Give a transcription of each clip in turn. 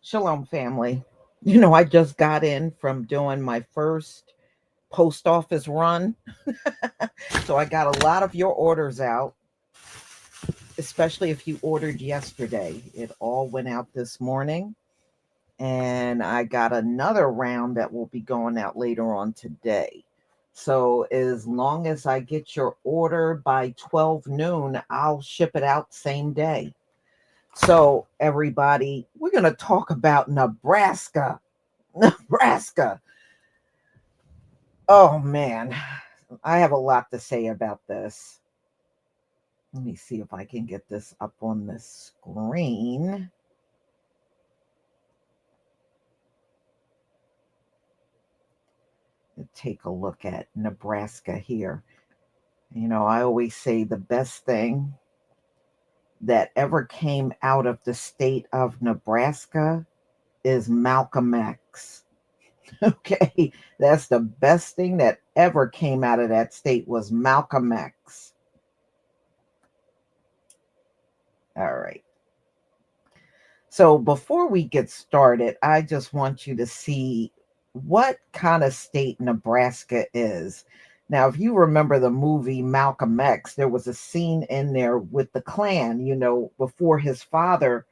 Shalom, family. You know, I just got in from doing my first post office run. So I got a lot of your orders out, especially if you ordered yesterday. It all went out this morning. And I got another round that will be going out later on today. So as long as I get your order by 12 noon, I'll ship it out same day. So, everybody, we're going to talk about Nebraska. Nebraska. Oh, man. I have a lot to say about this. Let me see if I can get this up on the screen. Take a look at Nebraska here. You know, I always say the best thing that ever came out of the state of Nebraska is Malcolm X. Okay, that's the best thing that ever came out of that state was Malcolm X. All right. So before we get started, I just want you to see what kind of state Nebraska is. Now, if you remember the movie Malcolm X, there was a scene in there with the Klan, you know, before his father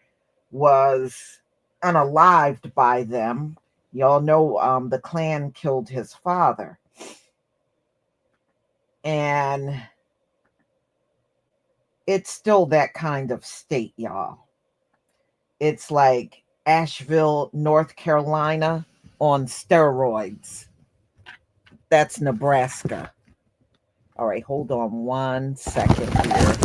was unalived by them. Y'all know the Klan killed his father. And it's still that kind of state, y'all. It's like Asheville, North Carolina on steroids. That's Nebraska. All right, hold on 1 second here.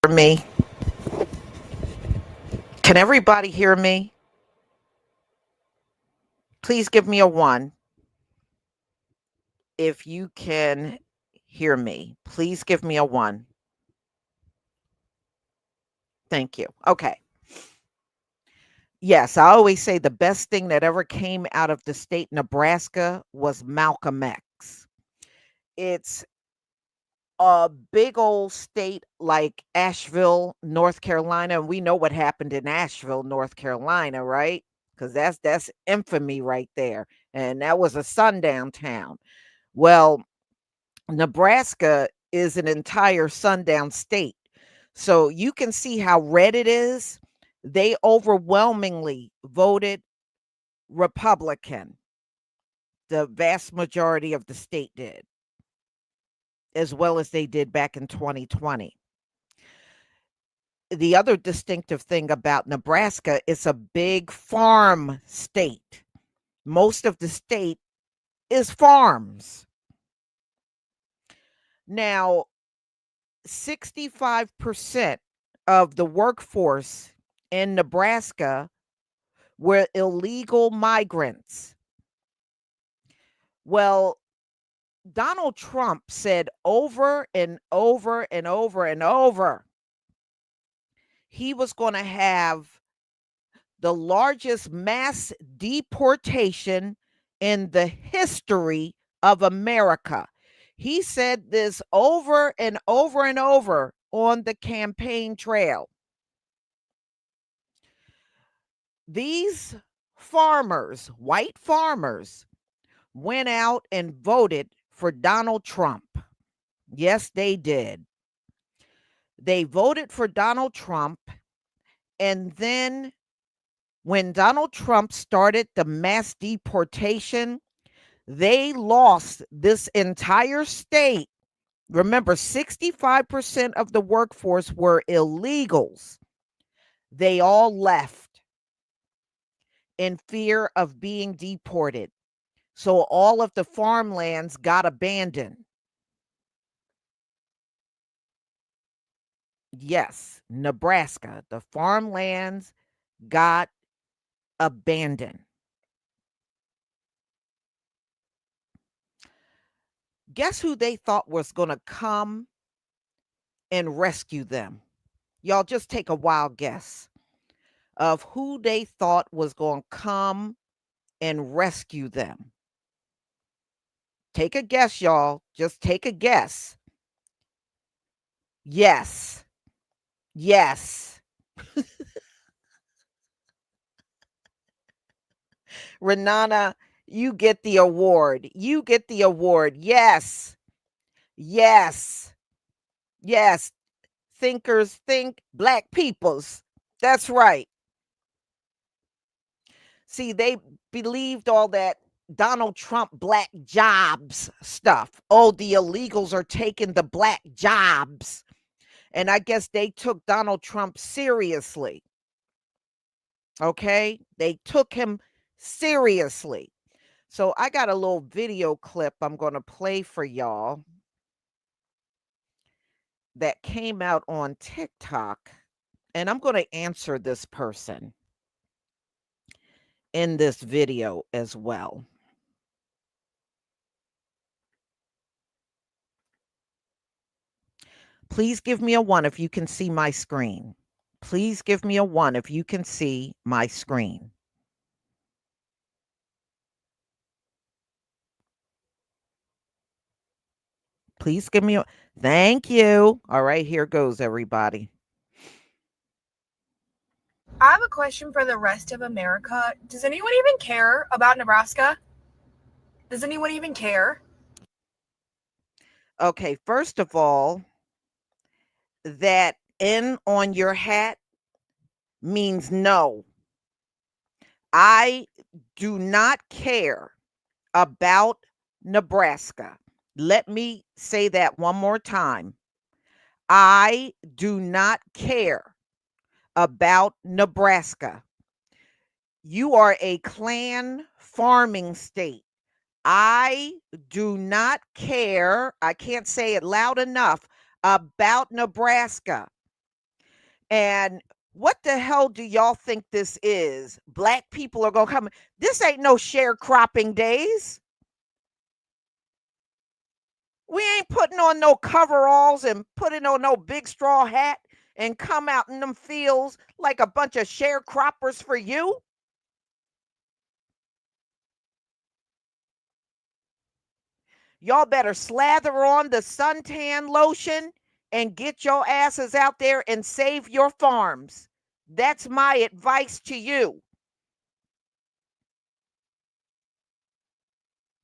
Hear me? Can everybody hear me? Please give me a 1 if you can hear me. Please give me a 1. Thank you. Okay. Yes, I always say the best thing that ever came out of the state Nebraska was Malcolm X. It's a big old state like Asheville, North Carolina, and we know what happened in Asheville, North Carolina, right? because that's infamy right there. And that was a sundown town. Well, Nebraska is an entire sundown state. So you can see how red it is. They overwhelmingly voted Republican. The vast majority of the state did, as well as they did back in 2020. The other distinctive thing about Nebraska, it's a big farm state. Most of the state is farms. Now, 65% of the workforce in Nebraska were illegal migrants. Well, Donald Trump said over and over and over and over he was going to have the largest mass deportation in the history of America. He said this over and over and over on the campaign trail. These farmers, white farmers, went out and voted for Donald Trump. Yes, they did. They voted for Donald Trump. And then when Donald Trump started the mass deportation, they lost this entire state. Remember, 65% of the workforce were illegals. They all left in fear of being deported. So all of the farmlands got abandoned. Yes, Nebraska, the farmlands got abandoned. Guess who they thought was going to come and rescue them? Y'all just take a wild guess of who they thought was going to come and rescue them. Take a guess, y'all. Just take a guess. Yes. Yes. Renana, you get the award. You get the award. Yes. Yes. Yes. Thinkers think, Black peoples. That's right. See, they believed all that Donald Trump black jobs stuff. Oh, the illegals are taking the black jobs. And I guess they took Donald Trump seriously. Okay? They took him seriously. So I got a little video clip I'm going to play for y'all that came out on TikTok. And I'm going to answer this person in this video as well. Please give me a 1 if you can see my screen. Please give me a 1 if you can see my screen. Please give me a thank you. All right, here goes everybody. I have a question for the rest of America. Does anyone even care about Nebraska? Does anyone even care? Okay, first of all, that N on your hat means no. I do not care about Nebraska. Let me say that one more time. I do not care about Nebraska. You are a clan farming state. I do not care, I can't say it loud enough, about Nebraska. And what the hell do y'all think this is? Black people are going to come. This ain't no sharecropping days. We ain't putting on no coveralls and putting on no big straw hat and come out in them fields like a bunch of sharecroppers for you. Y'all better slather on the suntan lotion and get your asses out there and save your farms. That's my advice to you.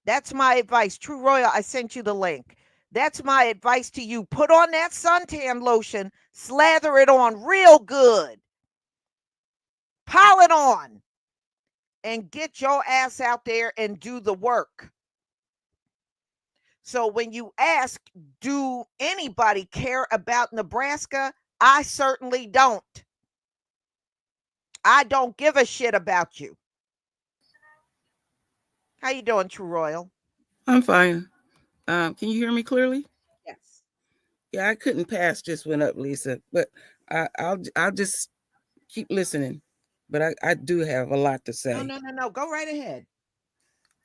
That's my advice. True Royal, I sent you the link. That's my advice to you. Put on that suntan lotion, slather it on real good, pile it on, and get your ass out there and do the work. So when you ask, do anybody care about Nebraska? I certainly don't. I don't give a shit about you. How you doing, True Royal? I'm fine. Can you hear me clearly? Yes. Yeah, I couldn't pass just went up, Lisa, but I'll just keep listening. But I do have a lot to say. No. Go right ahead.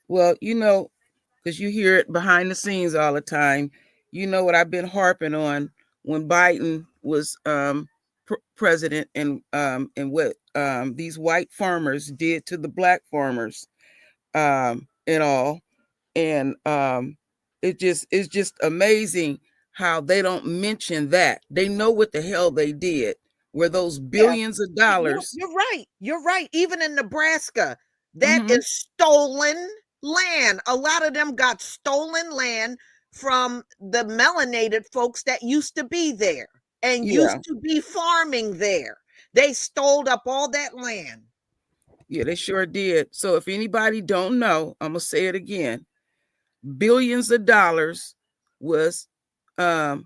Well, because you hear it behind the scenes all the time. You know what I've been harping on when Biden was president, and what these white farmers did to the black farmers, and all. And it's just amazing how they don't mention that. They know what the hell they did, where those Yeah, billions of dollars. you're right. You're right. Even in Nebraska, that Mm-hmm. is stolen land. A lot of them got stolen land from the melanated folks that used to be there and Yeah, used to be farming there. They stole up all that land. yeah, they sure did. So if anybody don't know, I'm gonna say it again. Billions of dollars was um,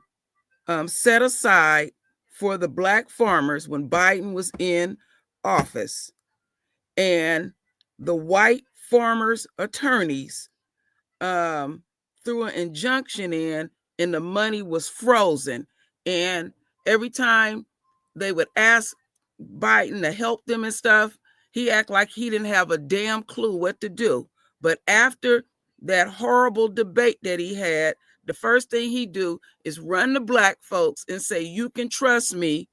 set aside for the black farmers when Biden was in office, and the white farmers' attorneys threw an injunction in, and the money was frozen. And every time they would ask Biden to help them and stuff, he act like he didn't have a damn clue what to do. But after that horrible debate that he had, the first thing he do is run to black folks and say, you can trust me.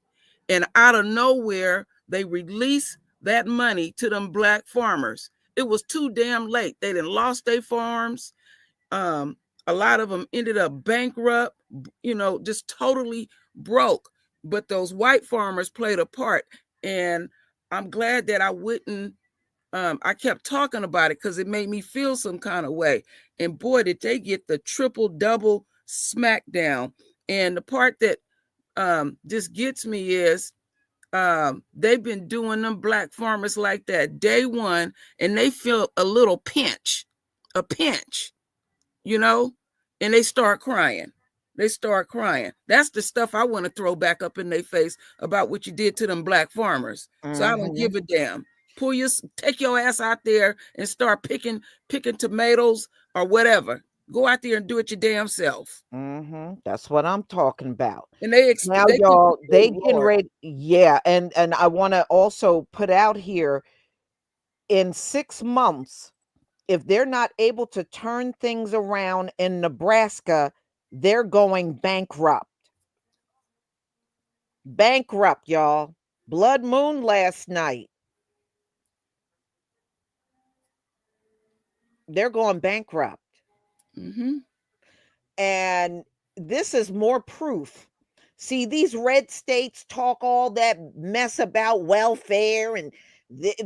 And out of nowhere, they release that money to them black farmers. It was too damn late. They done lost their farms. A lot of them ended up bankrupt, just totally broke. But those white farmers played a part. And I'm glad that I wouldn't, I kept talking about it because it made me feel some kind of way. And boy, did they get the triple double smackdown. And the part that just gets me is they've been doing them black farmers like that day one, and they feel a little pinch, you know, and they start crying. They start crying. That's the stuff I want to throw back up in their face about what you did to them black farmers. So I don't give a damn. Take your ass out there and start picking tomatoes or whatever. Go out there and do it your damn self. That's what I'm talking about. And Now, they y'all, they oh, getting Lord. ready. Yeah, and I want to also put out here, in 6 months, if they're not able to turn things around in Nebraska, they're going bankrupt. Bankrupt, y'all. Blood moon last night. They're going bankrupt. Mm-hmm. And this is more proof. See, these red states talk all that mess about welfare, and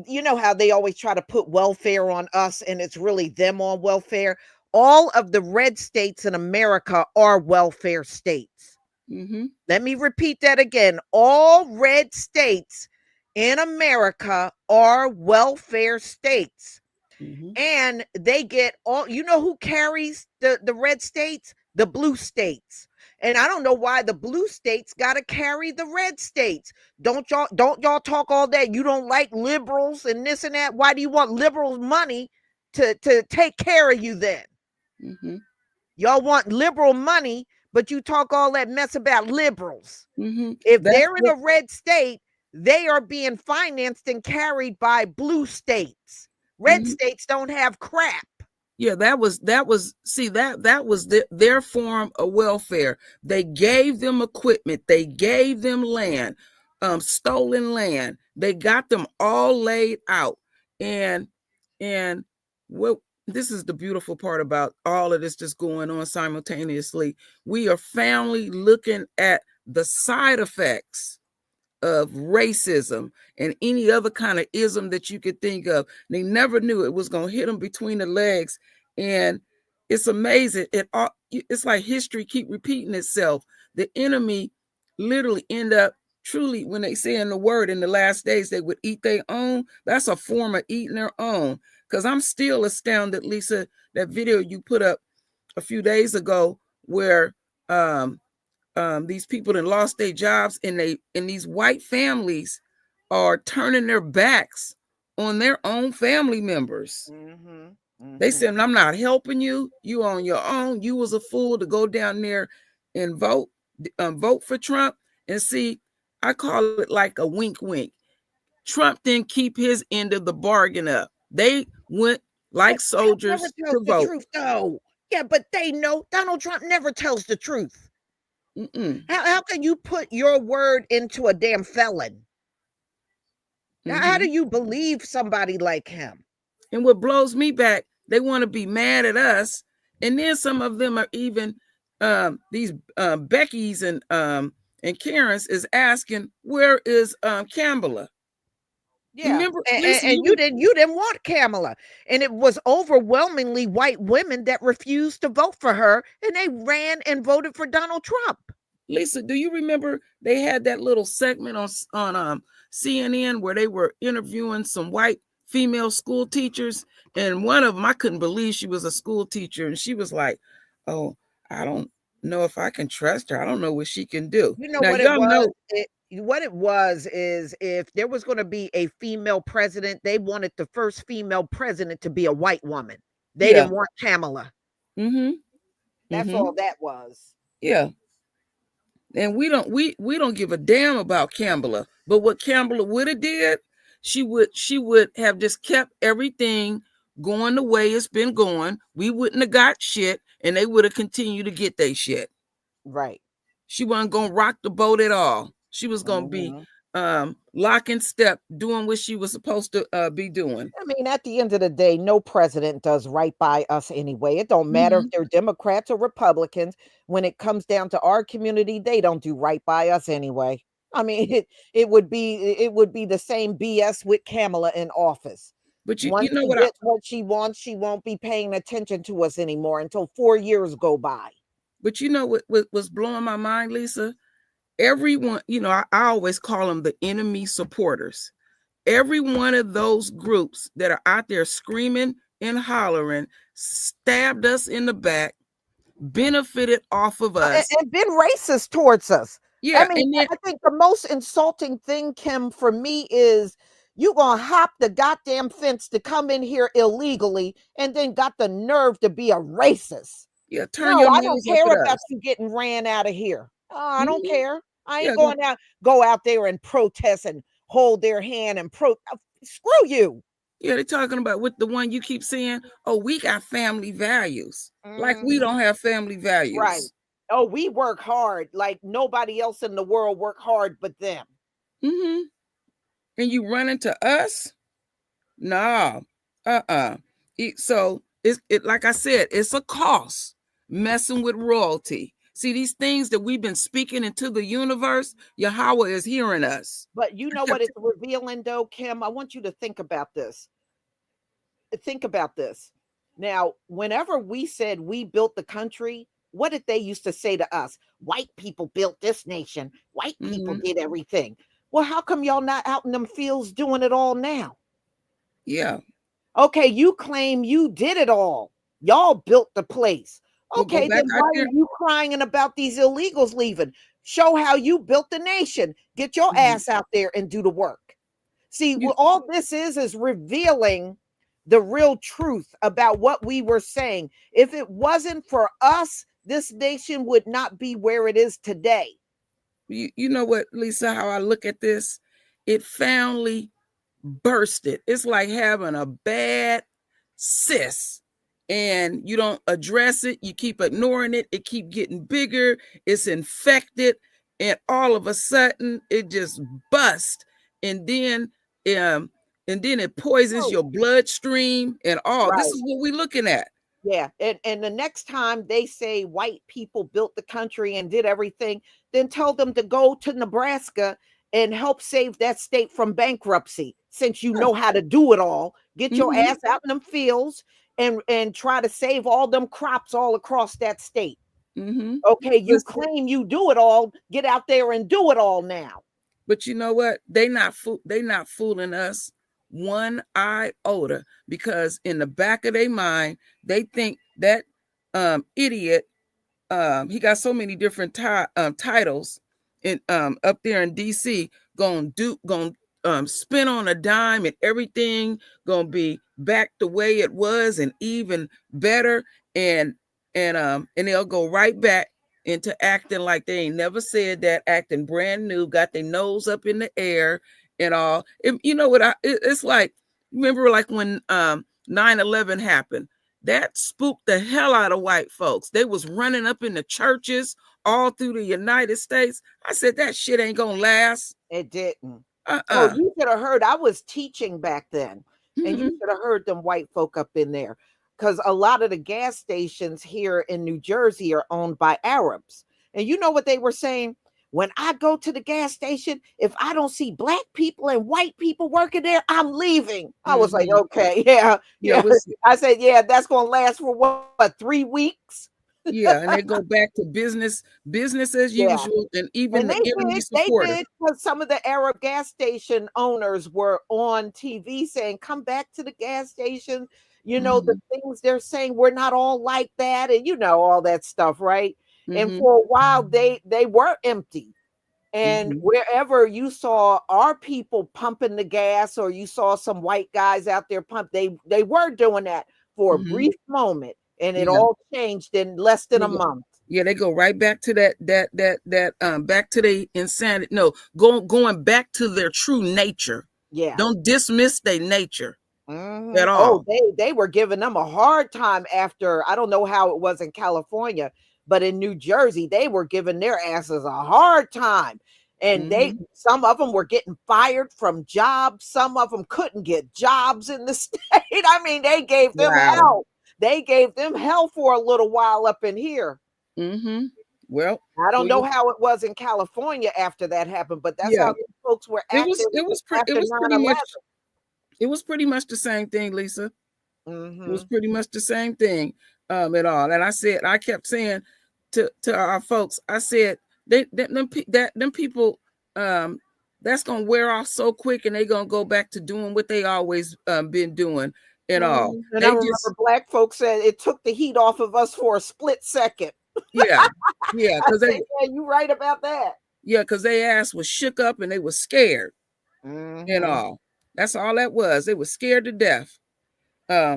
you know how they always try to put welfare on us, and it's really them on welfare. All of the red states in America are welfare states. Mm-hmm. Let me repeat that again. All red states in America are welfare states. Mm-hmm. And they get all, you know who carries the red states? The blue states. And I don't know why the blue states got to carry the red states. Don't y'all talk all that? You don't like liberals and this and that. Why do you want liberals money to take care of you then? Mm-hmm. Y'all want liberal money, but you talk all that mess about liberals. Mm-hmm. If That's they're in a red state, they are being financed and carried by blue states. Red mm-hmm. states don't have crap. Yeah, that was see, that was their form of welfare. They gave them equipment, they gave them land, stolen land. They got them all laid out. And what this is the beautiful part about all of this that's going on simultaneously. We are finally looking at the side effects of racism and any other kind of ism that you could think of. They never knew it was going to hit them between the legs And it's amazing. It's like history keep repeating itself. The enemy literally end up truly, when they say in the word, in the last days they would eat their own. That's a form of eating their own. Because I'm still astounded, Lisa, that video you put up a few days ago where these people that lost their jobs, and these white families are turning their backs on their own family members. They said, I'm not helping you. You on your own. You was a fool to go down there and vote for Trump. And see, I call it like a wink, wink. Trump didn't keep his end of the bargain up. They went like soldiers to vote. The truth, though. Yeah, but they know Donald Trump never tells the truth. How can you put your word into a damn felon? How do you believe somebody like him? And what blows me back, they want to be mad at us. And then some of them are even these Becky's and Karen's is asking, where is Kamala? Yeah, remember, and you didn't want Kamala, and it was overwhelmingly white women that refused to vote for her, and they ran and voted for Donald Trump. Lisa, do you remember they had that little segment on CNN where they were interviewing some white female school teachers, and one of them, I couldn't believe she was a school teacher, and she was like, "Oh, I don't know if I can trust her. I don't know what she can do." You know now, what it was? What it was is, if there was going to be a female president, they wanted the first female president to be a white woman. They didn't want Kamala. That's all that was. Yeah. And we don't give a damn about Kamala. But what Kamala would have did, she would have just kept everything going the way it's been going. We wouldn't have got shit, and they would have continued to get their shit. Right. She wasn't gonna rock the boat at all. She was gonna be lock and step, doing what she was supposed to be doing. I mean, at the end of the day, no president does right by us anyway. It don't matter if they're Democrats or Republicans. When it comes down to our community, they don't do right by us anyway. I mean, it would be the same BS with Kamala in office. But once you know she gets what she wants, she won't be paying attention to us anymore until 4 years go by. But you know what was blowing my mind, Lisa? Everyone, I always call them the enemy supporters. Every one of those groups that are out there screaming and hollering stabbed us in the back, benefited off of us, and been racist towards us. Yeah, I mean, I think the most insulting thing, Kim, for me is you gonna hop the goddamn fence to come in here illegally, and then got the nerve to be a racist. Yeah, I don't care about you getting ran out of here. I don't care. I ain't go out there and protest and hold their hand and screw you. Yeah, they're talking about with the one you keep saying, oh, we got family values. Like we don't have family values. Right. Oh, we work hard like nobody else in the world work hard but them. And you run into us? No. So it like I said, it's a cost messing with royalty. See, these things that we've been speaking into the universe, Yahweh is hearing us. But you know what it's revealing, though, Kim? I want you to think about this. Think about this. Now, whenever we said we built the country, what did they used to say to us? White people built this nation. White people did everything. Well, how come y'all not out in them fields doing it all now? Yeah. Okay, you claim you did it all. Y'all built the place. Okay, then why are you crying about these illegals leaving? Show how you built the nation. Get your ass out there and do the work. See, what all this is revealing the real truth about what we were saying. If it wasn't for us, this nation would not be where it is today. You know what, Lisa, how I look at this? It finally bursted. It's like having a bad cyst. And you don't address it, you keep ignoring it, it keep getting bigger, it's infected, and all of a sudden it just busts, and then it poisons your bloodstream and all. Right. This is what we're looking at. Yeah, and the next time they say white people built the country and did everything, then tell them to go to Nebraska and help save that state from bankruptcy. Since you know how to do it all, get your Mhm. ass out in them fields and try to save all them crops all across that state. Mhm. Okay, you Listen, claim you do it all. Get out there and do it all now. but you know what? They not fooling us one iota, because in the back of their mind, they think that idiot, he got so many different titles in up there in DC, gonna spin on a dime, and everything gonna be back the way it was and even better, and and they'll go right back into acting like they ain't never said that, acting brand new, got their nose up in the air and all. You know what? It's like, remember like when 9/11 happened. That spooked the hell out of white folks. They was running up in the churches all through the United States. I said, that shit ain't gonna last. It didn't. Oh, Uh-uh. you should have heard. I was teaching back then, and you Mhm. should have heard them white folk up in there, because a lot of the gas stations here in New Jersey are owned by Arabs. And you know what they were saying? When I go to the gas station, if I don't see black people and white people working there, I'm leaving. I was like, Mhm. okay, yeah, Yeah, yeah. I said, yeah, that's gonna last for what 3 weeks? yeah, and they go back to business as Yeah. usual, and even And the enemy they supporters. did, because some of the Arab gas station owners were on TV saying, come back to the gas station. You know, the Mhm. things they're saying, we're not all like that, and you know, all that stuff, right? And Mhm. for a while they were empty. And Mhm. wherever you saw our people pumping the gas, or you saw some white guys out there pump, they were doing that for a Mhm. brief moment, and it Yeah. all changed in less than They a go, month. yeah, they go right back to that back to the insanity. No, going back to their true nature. Yeah. Don't dismiss their nature at Oh, all. they were giving them a hard time after. I don't know how it was in California, but in New Jersey, they were giving their asses a hard time. And Mhm. some of them were getting fired from jobs. Some of them couldn't get jobs in the state. I mean, they gave them Wow. hell. They gave them hell for a little while up in here. Mhm. Well, I don't well, know you how it was in California after that happened, but that's yeah. how these folks were It was acting it was pretty it after was 9 pretty 11. much it was pretty much the same thing, Lisa. It was Mm-hmm. pretty much the same thing at all. And I kept saying to our folks, I said, them people, um, that's gonna wear off so quick, and they gonna go back to doing what they always been doing and all. And I They remember just black folks said it took the heat off of us for a split second. yeah, yeah, I because said, yeah, you're right about that. they ass was shook up and they was scared and Mm-hmm. all. That's all that was. They was scared to death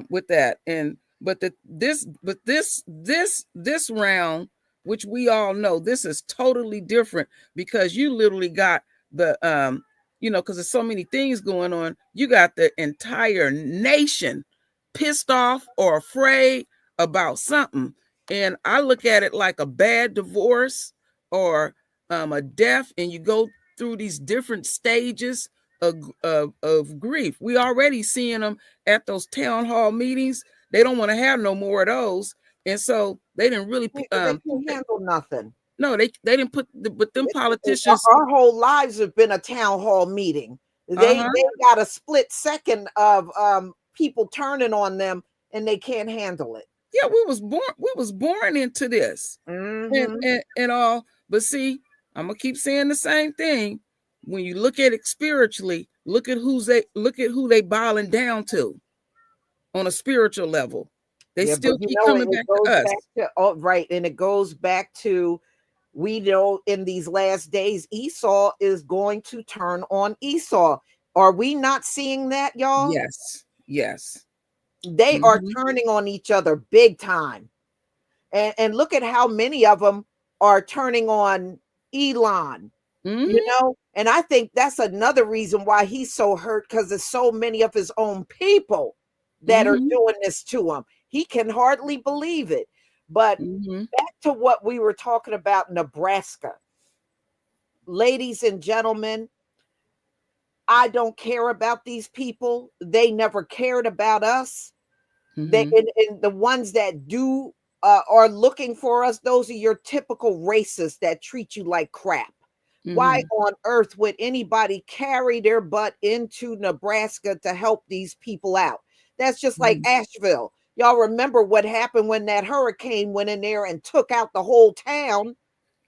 with that. And but this round, which we all know, this is totally different, because you literally got the because there's so many things going on. You got the entire nation pissed off or afraid about something. And I look at it like a bad divorce or a death, and you go through these different stages of grief. We already seeing them at those town hall meetings. They don't want to have no more of those, and so they didn't really Because they can't handle nothing. no, they didn't but them Our politicians. our whole lives have been a town hall meeting. Uh-huh. They got a split second of people turning on them, and they can't handle it. Yeah, we was born into this Mm-hmm. and all. But see, I'm gonna keep saying the same thing. When you look at it spiritually, look at who they bowing down to on a spiritual level. They Yeah, but still you keep know, coming it back to goes us. back to, oh, right, and it goes back to, we know in these last days Esau is going to turn on Esau. Are we not seeing that, y'all? Yes, yes. They are Mm-hmm. turning on each other big time. And look at how many of them are turning on Elon, you Mm-hmm. know? And I think that's another reason why he's so hurt, because there's so many of his own people that are Mm-hmm. doing this to him. He can hardly believe it. But Mm-hmm. back to what we were talking about, Nebraska. Ladies and gentlemen, I don't care about these people. They never cared about us. They Mm-hmm. and the ones that do are looking for us. Those are your typical racists that treat you like crap. Why Mm-hmm. on earth would anybody carry their butt into Nebraska to help these people out? That's just like Mm-hmm. Asheville. Y'all remember what happened when that hurricane went in there and took out the whole town?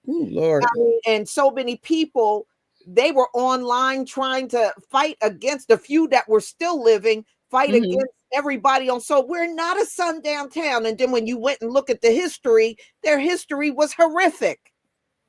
Oh I Lord. mean, and so many people, they were online trying to fight against the few that were still living, fight Mm-hmm. against everybody on. So we're not a sundown town. And then when you went and look at the history, their history was horrific.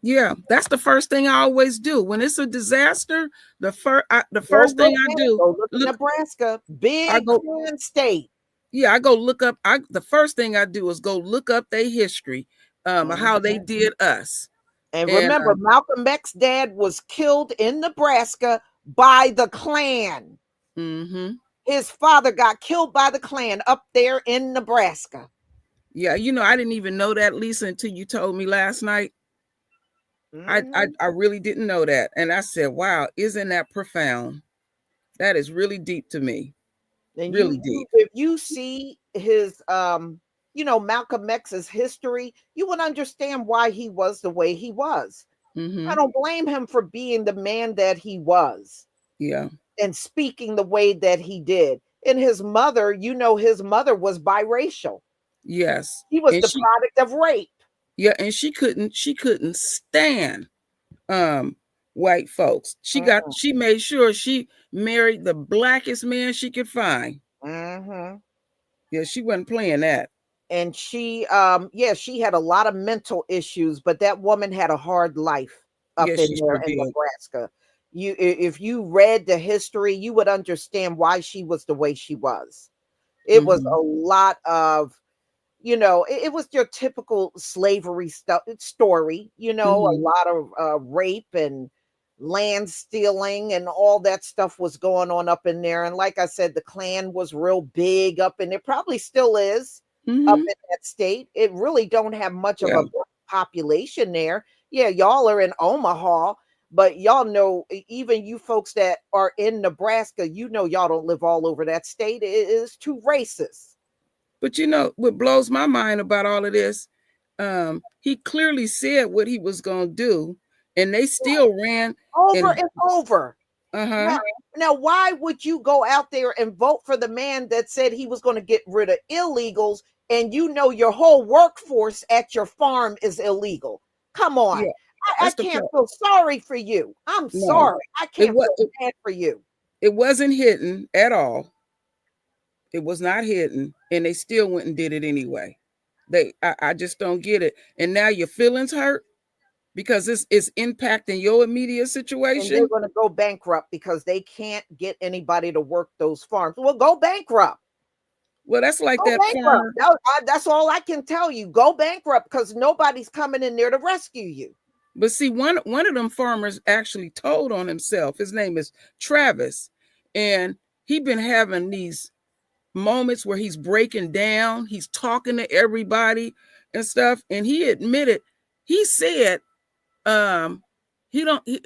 Yeah, that's the first thing I always do when it's a disaster. The Go first thing look I at it. do, Go look at look, Nebraska, I big go, corn state. yeah, I go look up. The first thing I do is go look up their history, how they Mhm. did us, And and remember, Malcolm X's dad was killed in Nebraska by the Klan. mm-hmm. His father got killed by the Klan up there in Nebraska. Yeah, I didn't even know that, Lisa, until you told me last night. Mhm. I really didn't know that, and I said, "Wow, isn't that profound? That is really deep to me, And really deep." if you see his Malcolm X's history, you would understand why he was the way he was. I Mm-hmm. don't blame him for being the man that he was Yeah. and speaking the way that he did. And his mother, his mother was biracial. Yes. He was And the she, product of rape. yeah, and she couldn't stand um white folks. Mhm. She made sure she married the blackest man she could find. Mhm. Yeah, she wasn't playing that. And she she had a lot of mental issues, but that woman had a hard life up Yeah, in she there sure in did. Nebraska. If you read the history, you would understand why she was the way she was. It was Mm-hmm. a lot of, it was your typical slavery stuff story, a Mm-hmm. lot of rape and land stealing and all that stuff was going on up in there. And like I said, the Klan was real big up in there, probably still is up Mm-hmm. in that state. It really don't have much of Yeah. a population there. Yeah, y'all are in Omaha, but y'all know, even you folks that are in Nebraska, y'all don't live all over that state. It is too racist. But what blows my mind about all of this, he clearly said what he was gonna do, and they still ran Over and and over. uh-huh. Now, why would you go out there and vote for the man that said he was going to get rid of illegals, and your whole workforce at your farm is illegal? Come on. Yeah, I that's the can't part. feel sorry for you. I'm No, sorry. I it can't was feel bad for you. it wasn't hidden at all. It was not hidden, and they still went and did it anyway. I just don't get it. And now your feelings hurt because it's impacting your immediate And they're situation. going to go bankrupt because they can't get anybody to work those farms. Well, go bankrupt. Well, that's like Go that bankrupt. farmer. That's all I can tell you. Go bankrupt because nobody's coming in there to rescue you. But see, one of them farmers actually told on himself. His name is Travis, and he been having these moments where he's breaking down, he's talking to everybody and stuff, and he admitted, he said, um he don't he,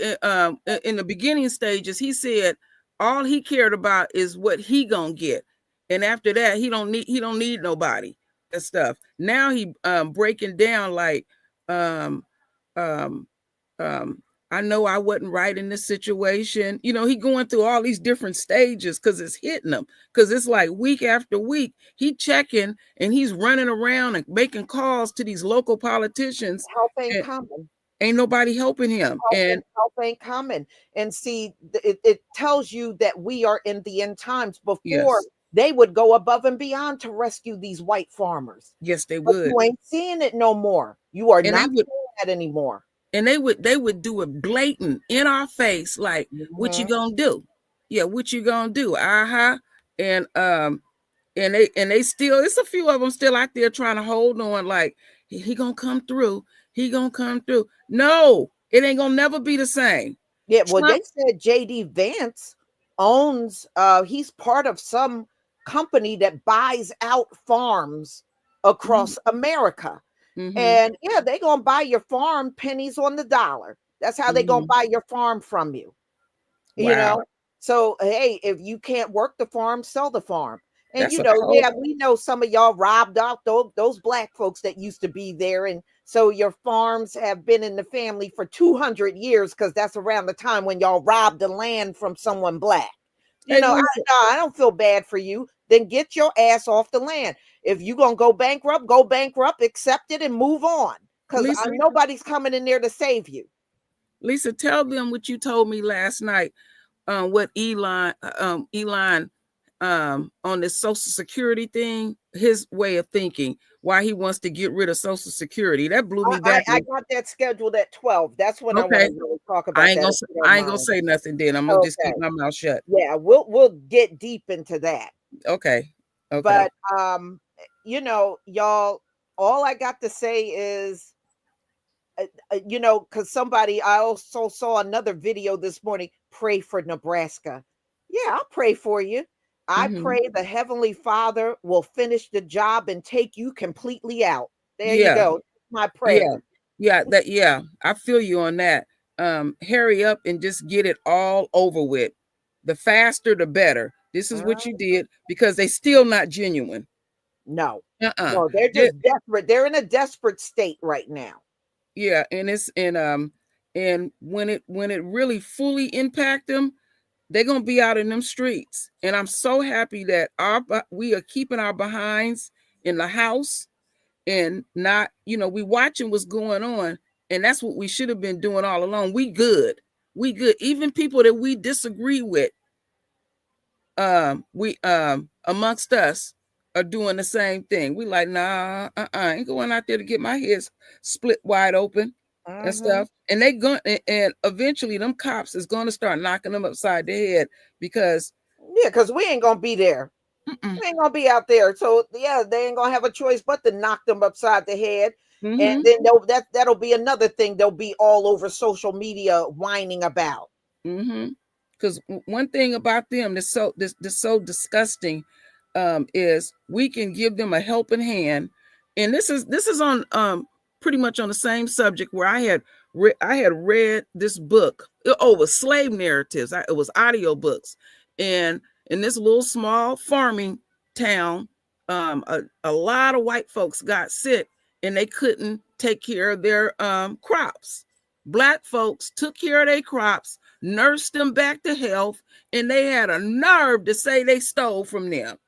in the beginning stages, he said all he cared about is what he gonna get, and after that he don't need nobody and stuff. Now he breaking down like, um um um I know I wasn't right in this situation. He going through all these different stages because it's hitting him, because it's like week after week he checking and he's running around and making calls to these local politicians, Help ain't and coming. ain't nobody helping him. And Help ain't coming. And see, it tells you that we are in the end times. Before, yes, they would go above and beyond to rescue these white farmers. yes, they But would. you ain't seeing it no more. You are And they not would seeing that anymore. they would do it blatant in our face, like, what you Mhm. gonna do? Yeah, what you gonna do? Uh-huh. And they still, it's a few of them still out there trying to hold on, like, he gonna come through. He gonna come through. No, it ain't gonna never be the same. Yeah, well, Trump. they said JD Vance owns he's part of some company that buys out farms across America. Mm-hmm. And yeah, they gonna buy your farm pennies on the dollar. That's how they gonna Mm-hmm. buy your farm from you. you Wow. know. So hey, if you can't work the farm, sell the farm. And That's a yeah, whole. we know some of y'all robbed out those black folks that used to be there. And so your farms have been in the family for 200 years because that's around the time when y'all robbed the land from someone black. Hey, Lisa. I don't feel bad for you. Then get your ass off the land. If you're going to go bankrupt, accept it and move on. Because Lisa, nobody's coming in there to save you. Lisa, tell them what you told me last night. What Elon on this Social Security thing, his way of thinking, why he wants to get rid of Social Security. That blew me back. I got that scheduled at 12. That's when I want Okay. to really talk about that. I ain't gonna say nothing then. I'm gonna just keep my mouth shut. Yeah, we'll get deep into that. Okay. But y'all, all I got to say is because I also saw another video this morning, pray for Nebraska. Yeah, I'll pray for you. I pray the Heavenly Father will finish the job and take you completely out. There you go. My prayer. Yeah. I feel you on that. Hurry up and just get it all over with. The faster, the better. This is what you did because they still not genuine. No, they're just desperate. They're in a desperate state right now. Yeah, and when it really fully impact them, they're gonna be out in them streets. And I'm so happy that we are keeping our behinds in the house and not, we watching what's going on, and that's what we should have been doing all along. We good. Even people that we disagree with, we amongst us are doing the same thing. We like, nah, I ain't going out there to get my head split wide open and stuff. And and eventually them cops is going to start knocking them upside the head because we ain't gonna be there. We ain't gonna be out there. So yeah, they ain't gonna have a choice but to knock them upside the head. And then that'll be another thing they'll be all over social media whining about. Because one thing about them that's so disgusting is we can give them a helping hand, and this is on pretty much on the same subject where I had read this book. It was slave narratives. It was audio books, and in this little small farming town, a lot of white folks got sick and they couldn't take care of their crops. Black folks took care of their crops, nursed them back to health, and they had a nerve to say they stole from them.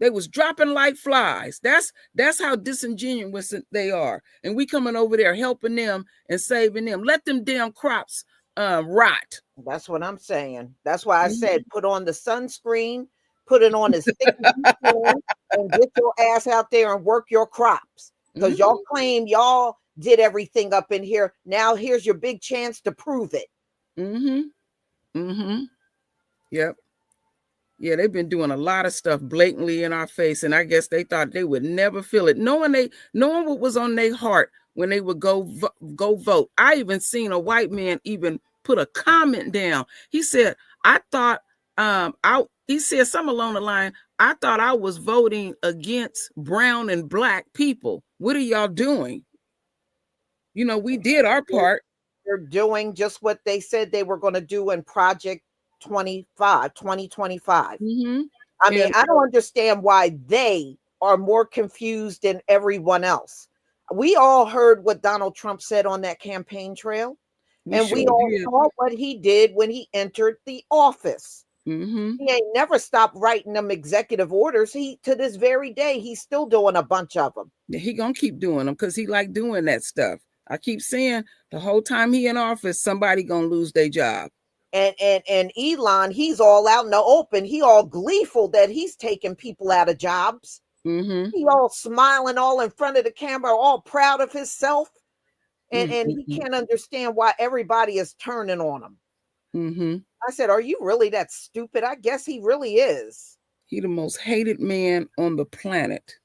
They was dropping like flies. That's how disingenuous they are. And we coming over there helping them and saving them. Let them damn crops rot. That's what I'm saying. That's why I said put on the sunscreen, put it on as thick as you can, and get your ass out there and work your crops. Because y'all claim y'all did everything up in here. Now here's your big chance to prove it. Yep. Yeah, they've been doing a lot of stuff blatantly in our face, and I guess they thought they would never feel it, knowing what was on their heart when they would go vote. I even seen a white man even put a comment down. He said, "I thought he said something along the line, I thought I was voting against brown and black people. What are y'all doing? We did our part." They're doing just what they said they were going to do in Project 2025. I mean, I don't understand why they are more confused than everyone else. We all heard what Donald Trump said on that campaign trail, and we all saw what he did when he entered the office. He ain't never stopped writing them executive orders. To this very day, he's still doing a bunch of them. Yeah, he gonna keep doing them because he like doing that stuff. I keep saying the whole time he in office, somebody gonna lose their job. And Elon, he's all out in the open. He all gleeful that he's taking people out of jobs. He all smiling, all in front of the camera, all proud of himself. And he can't understand why everybody is turning on him. I said, are you really that stupid? I guess he really is. He the most hated man on the planet.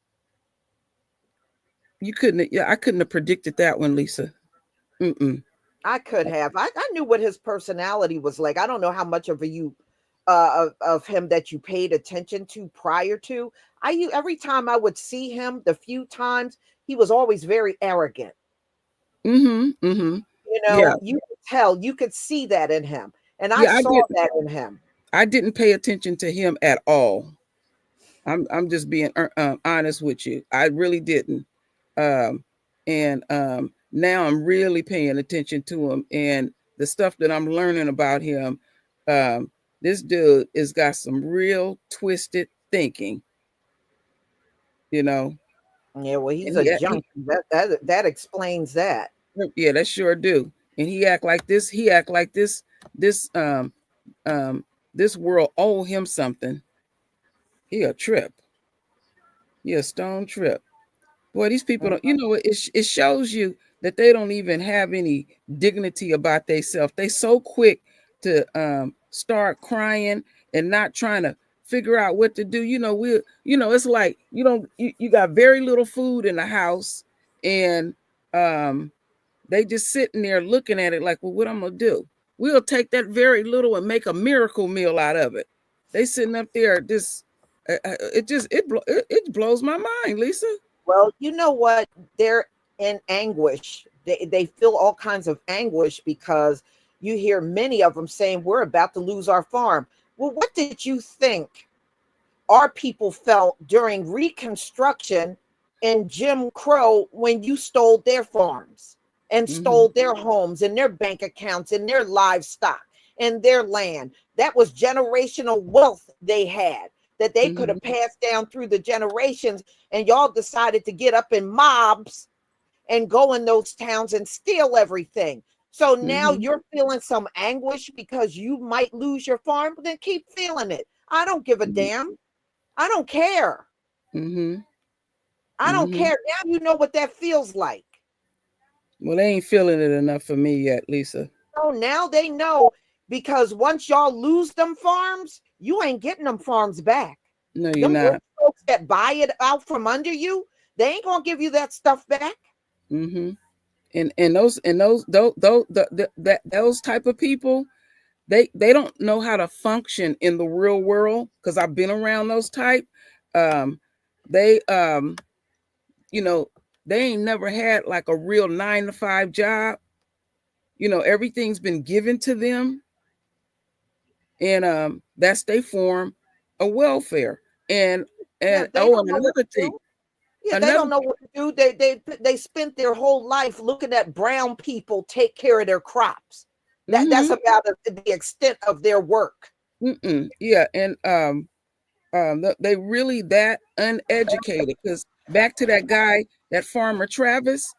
I couldn't have predicted that one, Lisa. I could have. I knew what his personality was like. I don't know how much of him that you paid attention to prior to. Every time I would see him, the few times, he was always very arrogant. You could tell, you could see that in him. And I saw that in him. I didn't pay attention to him at all. I'm just being honest with you. I really didn't. And now I'm really paying attention to him and the stuff that I'm learning about him. This dude has got some real twisted thinking, you know. Yeah, well, he's And a junkie. That explains that. yeah, that sure do. And he act like this. He act like this this world owe him something. He a trip. He a stone trip. Boy, these people don't, it shows you that they don't even have any dignity about themselves. They so quick to start crying and not trying to figure out what to do. It's like you got very little food in the house, and they just sitting there looking at it like, well, what I'm gonna do? We'll take that very little and make a miracle meal out of it. They sitting up there just it blows my mind, Lisa. Well, you know what? They're in anguish. They feel all kinds of anguish because you hear many of them saying, we're about to lose our farm. Well, what did you think our people felt during Reconstruction and Jim Crow when you stole their farms and stole their homes and their bank accounts and their livestock and their land? That was generational wealth they had that they could have passed down through the generations, and y'all decided to get up in mobs and go in those towns and steal everything. So now you're feeling some anguish because you might lose your farm. Then keep feeling it. I don't give a damn. I don't care. I don't care. Now you know what that feels like. Well, they ain't feeling it enough for me yet, Lisa. Oh, now they know, because once y'all lose them farms, you ain't getting them farms back. No, you're Them not. folks that buy it out from under you, they ain't gonna give you that stuff back. And those type of people, they don't know how to function in the real world, because I've been around those type. They they ain't never had like a real 9-to-5 job. Everything's been given to them, and that's they form a welfare. And Yeah, they don't know what to do. Yeah, they don't know what to do. They spent their whole life looking at brown people take care of their crops. That's about the extent of their work. Yeah, and they really that uneducated. Because back to that guy, that farmer Travis,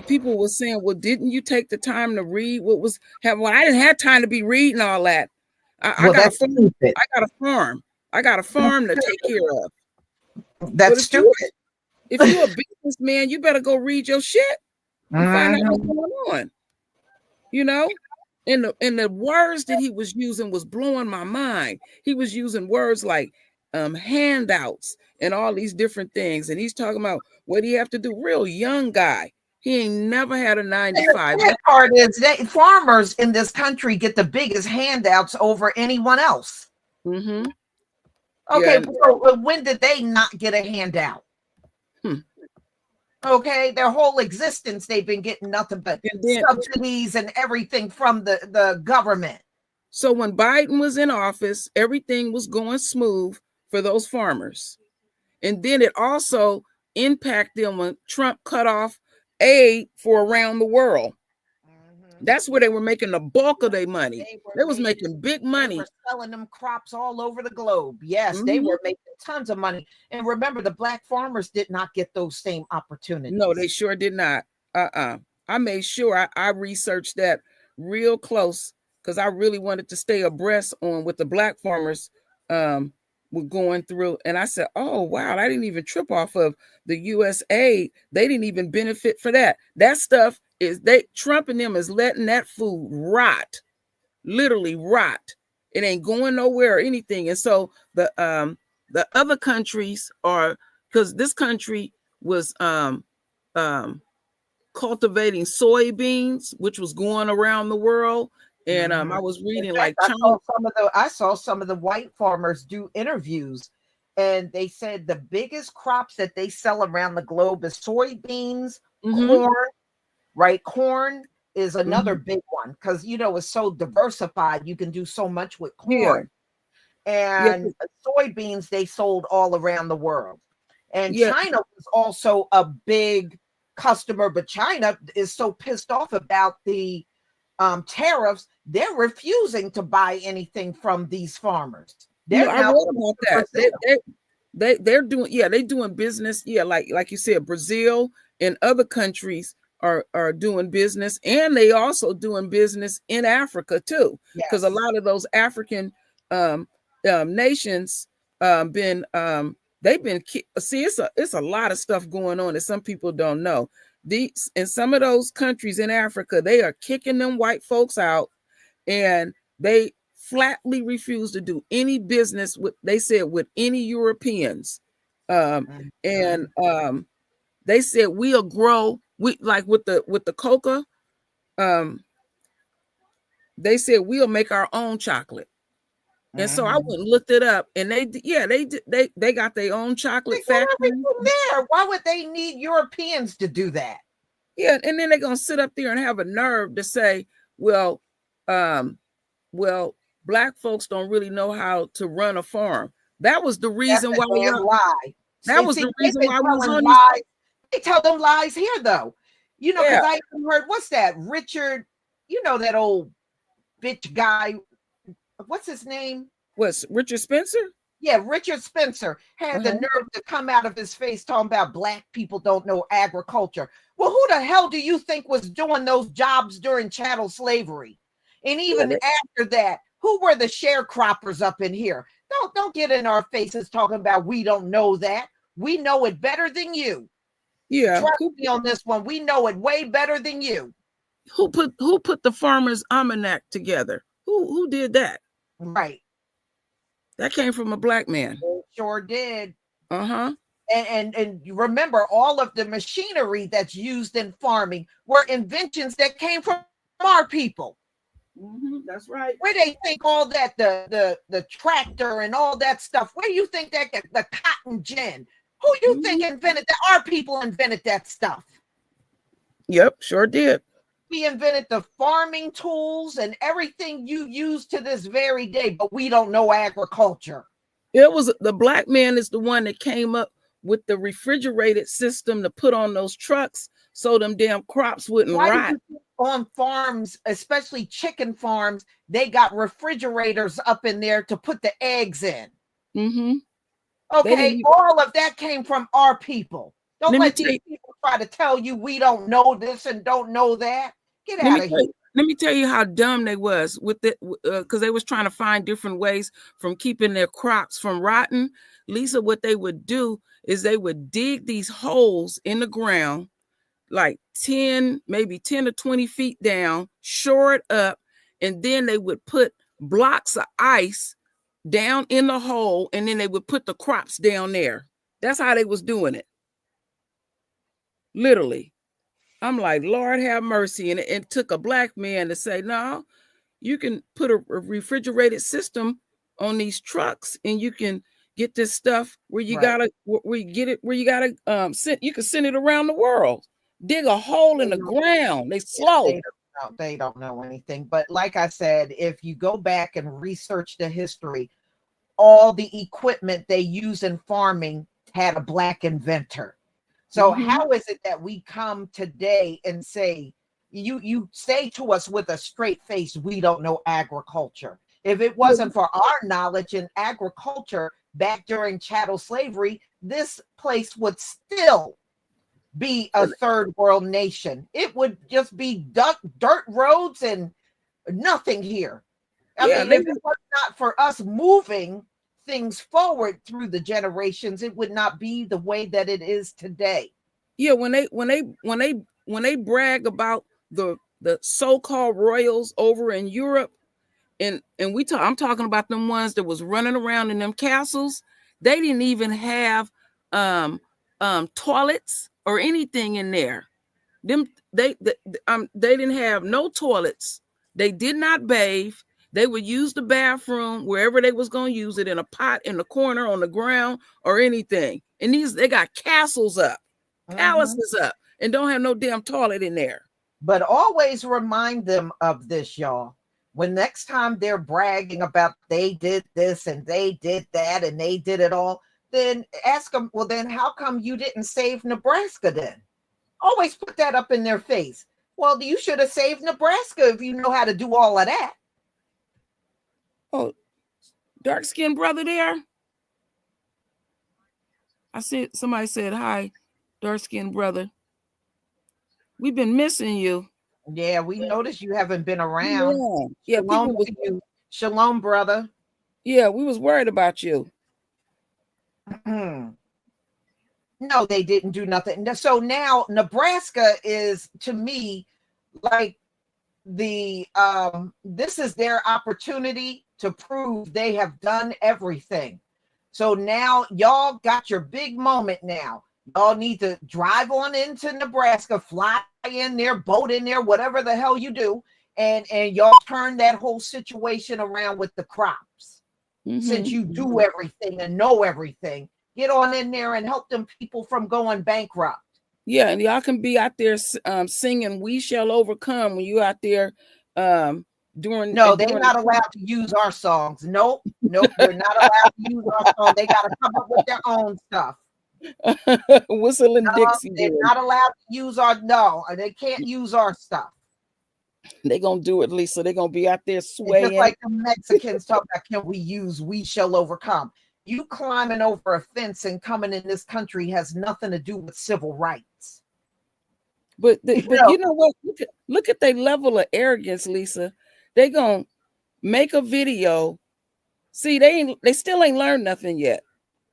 people were saying, well, didn't you take the time to read what was happening? Well, I didn't have time to be reading all that. I got a farm. I got a farm to take care of. That's stupid. If you're a businessman, you better go read your shit and find out what's going on. And the words that he was using was blowing my mind. He was using words like handouts and all these different things. And he's talking about what do you have to do? Real young guy. He ain't never had a 9-to-5. That part is that farmers in this country get the biggest handouts over anyone else. Okay, yeah. So when did they not get a handout? Okay, their whole existence, they've been getting nothing but subsidies and everything from the government. So when Biden was in office, everything was going smooth for those farmers. And then it also impacted them when Trump cut off aid for around the world. That's where they were making the bulk of their money. They was making big money. They were selling them crops all over the globe. Yes, they were making tons of money. And remember, the black farmers did not get those same opportunities. No, they sure did not. I made sure I researched that real close, because I really wanted to stay abreast on what the black farmers were going through. And I said, oh, wow, I didn't even trip off of the US aid. They didn't even benefit for that. That stuff is Trump and them is letting that food rot, literally rot. It ain't going nowhere or anything. And so the other countries are, because this country was cultivating soybeans, which was going around the world. And I was reading like I saw some of the white farmers do interviews, and they said the biggest crops that they sell around the globe is soybeans, corn. Right, corn is another big one, because it's so diversified. You can do so much with corn. Yeah, and soybeans they sold all around the world. And yeah, China was also a big customer, but China is so pissed off about the tariffs, they're refusing to buy anything from these farmers. no, They're I now read about that. Brazil. They're doing, yeah, they doing business. Yeah, like you said, Brazil and other countries are doing business, and they also doing business in Africa too, because a Yes. lot of those African um, nations been they've been see, it's a lot of stuff going on that some people don't know. These in some of those countries in Africa, they are kicking them white folks out, and they flatly refused to do any business with, they said, with any Europeans. And they said we'll grow, we like with the coca, um they said we'll make our own chocolate. And so I went and looked it up, and they got their own They chocolate got factory. everything there. Why would they need Europeans to do that? Yeah, and then they're gonna sit up there and have a nerve to say, well, um, well, black folks don't really know how to run a farm. That was the That's reason a why damn lie. that And was see, the they've reason been why we was telling on this. lies. They tell them lies here, though. Yeah, Because I even heard, what's that? Richard, that old bitch guy. What's his name? what's Richard Spencer? Yeah, Richard Spencer had the Uh-huh. nerve to come out of his face talking about black people don't know agriculture. Well, who the hell do you think was doing those jobs during chattel slavery? And even Yeah, after that, who were the sharecroppers up in here? Don't get in our faces talking about we don't know that. We know it better than you. yeah. Trust me on this one. We know it way better than you. Who put the Farmer's Almanac together? Who did that? Right. That came from a black man. It sure did. Uh-huh. And you remember all of the machinery that's used in farming were inventions that came from our people. That's right. Where they think all that the tractor and all that stuff, where you think that the cotton gin, who you think invented that? Our people invented that stuff. Yep, sure did. We invented the farming tools and everything you use to this very day, but we don't know agriculture. It was the black man is the one that came up with the refrigerated system to put on those trucks so them damn crops wouldn't Why do rot. you think on farms, especially chicken farms, they got refrigerators up in there to put the eggs in? Okay, all of that came from our people. Don't let these people try to tell you we don't know this and don't know that. Get out of here. Let me tell you how dumb they was with it, because they was trying to find different ways from keeping their crops from rotting. Lisa, what they would do is they would dig these holes in the ground, like 10 to 20 feet down, shore it up, and then they would put blocks of ice down in the hole, and then they would put the crops down there. That's how they was doing it. Literally. I'm like, Lord have mercy. And it took a black man to say, no, you can put a refrigerated system on these trucks, and you can get this stuff where you gotta, where you get it, where you gotta you can send it around the world. Dig a hole in the ground. They slow. They don't know anything. But like I said, if you go back and research the history, all the equipment they use in farming had a black inventor. So how is it that we come today and say, you say to us with a straight face, we don't know agriculture? If it wasn't for our knowledge in agriculture back during chattel slavery, this place would still be a third world nation. It would just be dirt roads and nothing here. I mean, if it was not for us moving things forward through the generations, it would not be the way that it is today. Yeah, when they brag about the so-called royals over in Europe, and I'm talking about them ones that was running around in them castles. They didn't even have toilets or anything in there. They didn't have no toilets. They did not bathe. They would use the bathroom wherever they was going to use it, in a pot in the corner, on the ground, or anything. And they got castles up, palaces up, and don't have no damn toilet in there. But always remind them of this, y'all. When next time they're bragging about they did this and they did that and they did it all, then ask them, well, then how come you didn't save Nebraska then? Always put that up in their face. Well, you should have saved Nebraska if you know how to do all of that. Oh, dark-skinned brother there. I said, somebody said, hi, dark-skinned brother. We've been missing you. Yeah, we noticed you haven't been around. Yeah, Shalom people to you. Shalom, brother. Yeah, we was worried about you. No, they didn't do nothing. So now Nebraska is, to me, like this is their opportunity to prove they have done everything. So now y'all got your big moment now. Y'all need to drive on into Nebraska, fly in there, boat in there, whatever the hell you do, and y'all turn that whole situation around with the crops. Since you do everything and know everything, get on in there and help them people from going bankrupt. Yeah, and y'all can be out there singing "We Shall Overcome" when you out there doing. No, they're not allowed to use our songs. Nope, they're not allowed to use our song. They got to come up with their own stuff. Whistling Dixie. They're not allowed to use our. No, they can't use our stuff. They're gonna do it, Lisa. They're gonna be out there swaying. Just like the Mexicans talk about, can we use "We Shall Overcome"? You climbing over a fence and coming in this country has nothing to do with civil rights. But you know what? Look at their level of arrogance, Lisa. They gonna make a video. See, they still ain't learned nothing yet.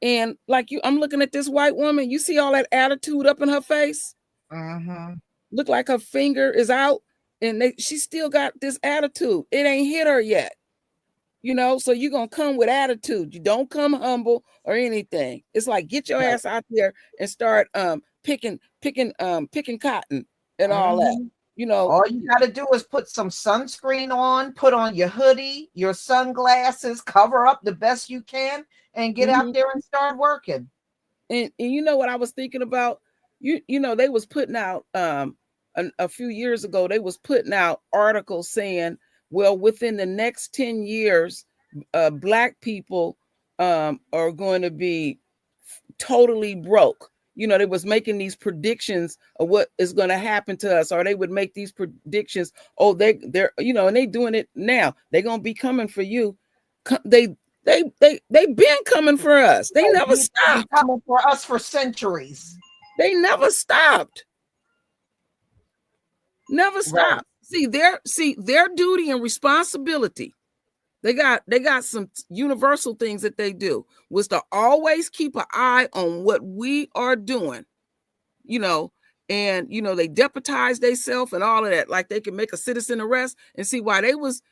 And like I'm looking at this white woman. You see all that attitude up in her face. Look like her finger is out, and she still got this attitude. It ain't hit her yet. You know, so you're gonna come with attitude. You don't come humble or anything. It's like get your ass out there and start picking cotton and all that. You know, all you got to do is put some sunscreen on, put on your hoodie, your sunglasses, cover up the best you can, and get out there and start working. And you know what I was thinking about? You know, they was putting out a few years ago, they was putting out articles saying, well, within the next 10 years, Black people are going to be totally broke. You know, they was making these predictions of what is going to happen to us, or they would make these predictions. Oh, they're you know, and they doing it now. They're gonna be coming for you. They've been coming for us. They never stopped. Coming for us for centuries. They never stopped. Never stopped. Right. See their duty and responsibility. They got some universal things that they do was to always keep an eye on what we are doing, you know, and, you know, they deputize themselves and all of that. Like they can make a citizen arrest and see why they was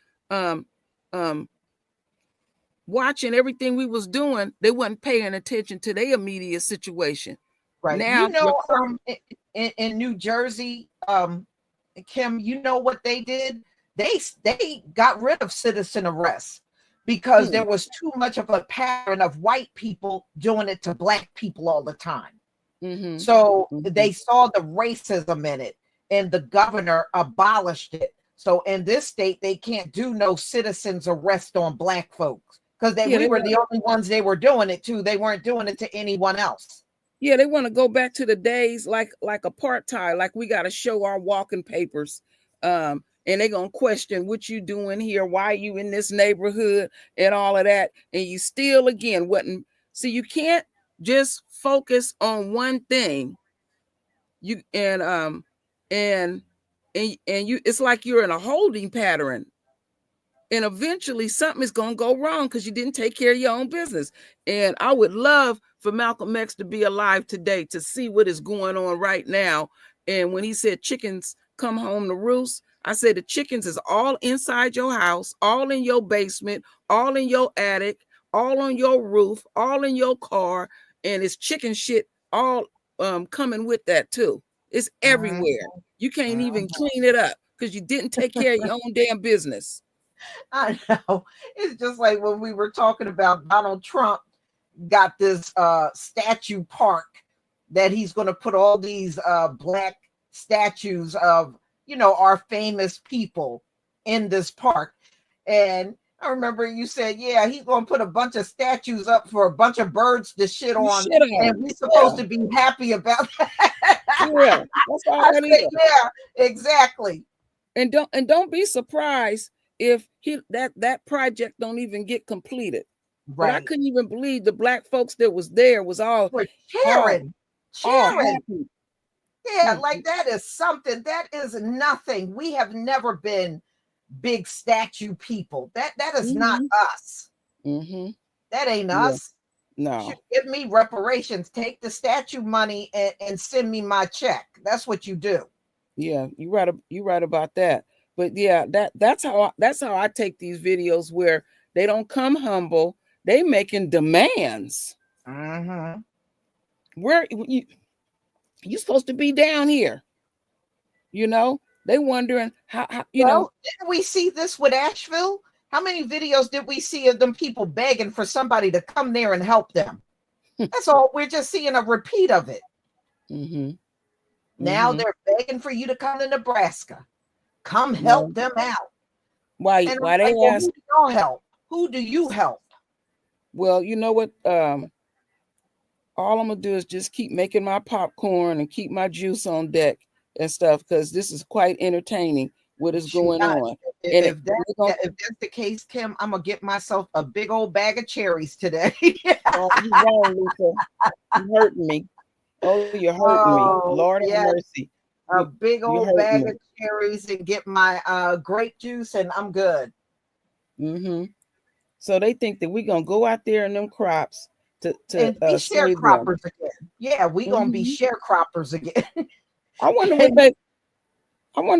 watching everything we was doing. They wasn't paying attention to their immediate situation. Right. Now, you know, in New Jersey, Kim, you know what they did? They got rid of citizen arrests because there was too much of a pattern of white people doing it to Black people all the time. So they saw the racism in it, and the governor abolished it. So in this state, they can't do no citizens arrest on Black folks because we were the only ones they were doing it to. They weren't doing it to anyone else. Yeah, they want to go back to the days like apartheid, like we got to show our walking papers. And they're going to question what you doing here, why you in this neighborhood and all of that. And you still, again, wouldn't see, you can't just focus on one thing. You and you, it's like you're in a holding pattern. And eventually something is going to go wrong because you didn't take care of your own business. And I would love for Malcolm X to be alive today to see what is going on right now. And when he said chickens come home to roost, I said the chickens is all inside your house, all in your basement, all in your attic, all on your roof, all in your car, and it's chicken shit all coming with that too. It's everywhere. You can't even clean it up because you didn't take care of your own damn business. I know. It's just like when we were talking about Donald Trump got this statue park that he's going to put all these Black statues of, you know, our famous people in this park. And I remember you said, yeah, he's gonna put a bunch of statues up for a bunch of birds to shit on, Shit on. and we're supposed to be happy about that. Yeah, that's all I that said, is. yeah, exactly. And don't be surprised if that project don't even get completed. But I Right. couldn't even believe the black folks that was there was all We're cheering. happy. Yeah, like that is something. That is nothing. We have never been big statue people. That is not us. Mm-hmm. That ain't Yeah. us. No. Give me reparations. Take the statue money and send me my check. That's what you do. Yeah, you right about that. But yeah, that's how I take these videos where they don't come humble. They making demands. Mm-hmm. Where you supposed to be down here? You know, they wondering how you know. Didn't we see this with Asheville? How many videos did we see of them people begging for somebody to come there and help them? That's all. We're just seeing a repeat of it. Mm-hmm. Now they're begging for you to come to Nebraska. Come help them out. Why And they like, well, ask? who do y'all help? Who do you help? Well, you know what? All I'm gonna do is just keep making my popcorn and keep my juice on deck and stuff, because this is quite entertaining what is going on. If that's the case, Kim, I'm gonna get myself a big old bag of cherries today. Oh, you wrong, Lisa. You hurting me. Oh, you're hurting me. Lord have mercy. A big old bag of cherries and get my grape juice, and I'm good. Mm-hmm. So they think that we're gonna go out there in them crops to be sharecroppers again. Yeah, we're gonna be sharecroppers again. I wonder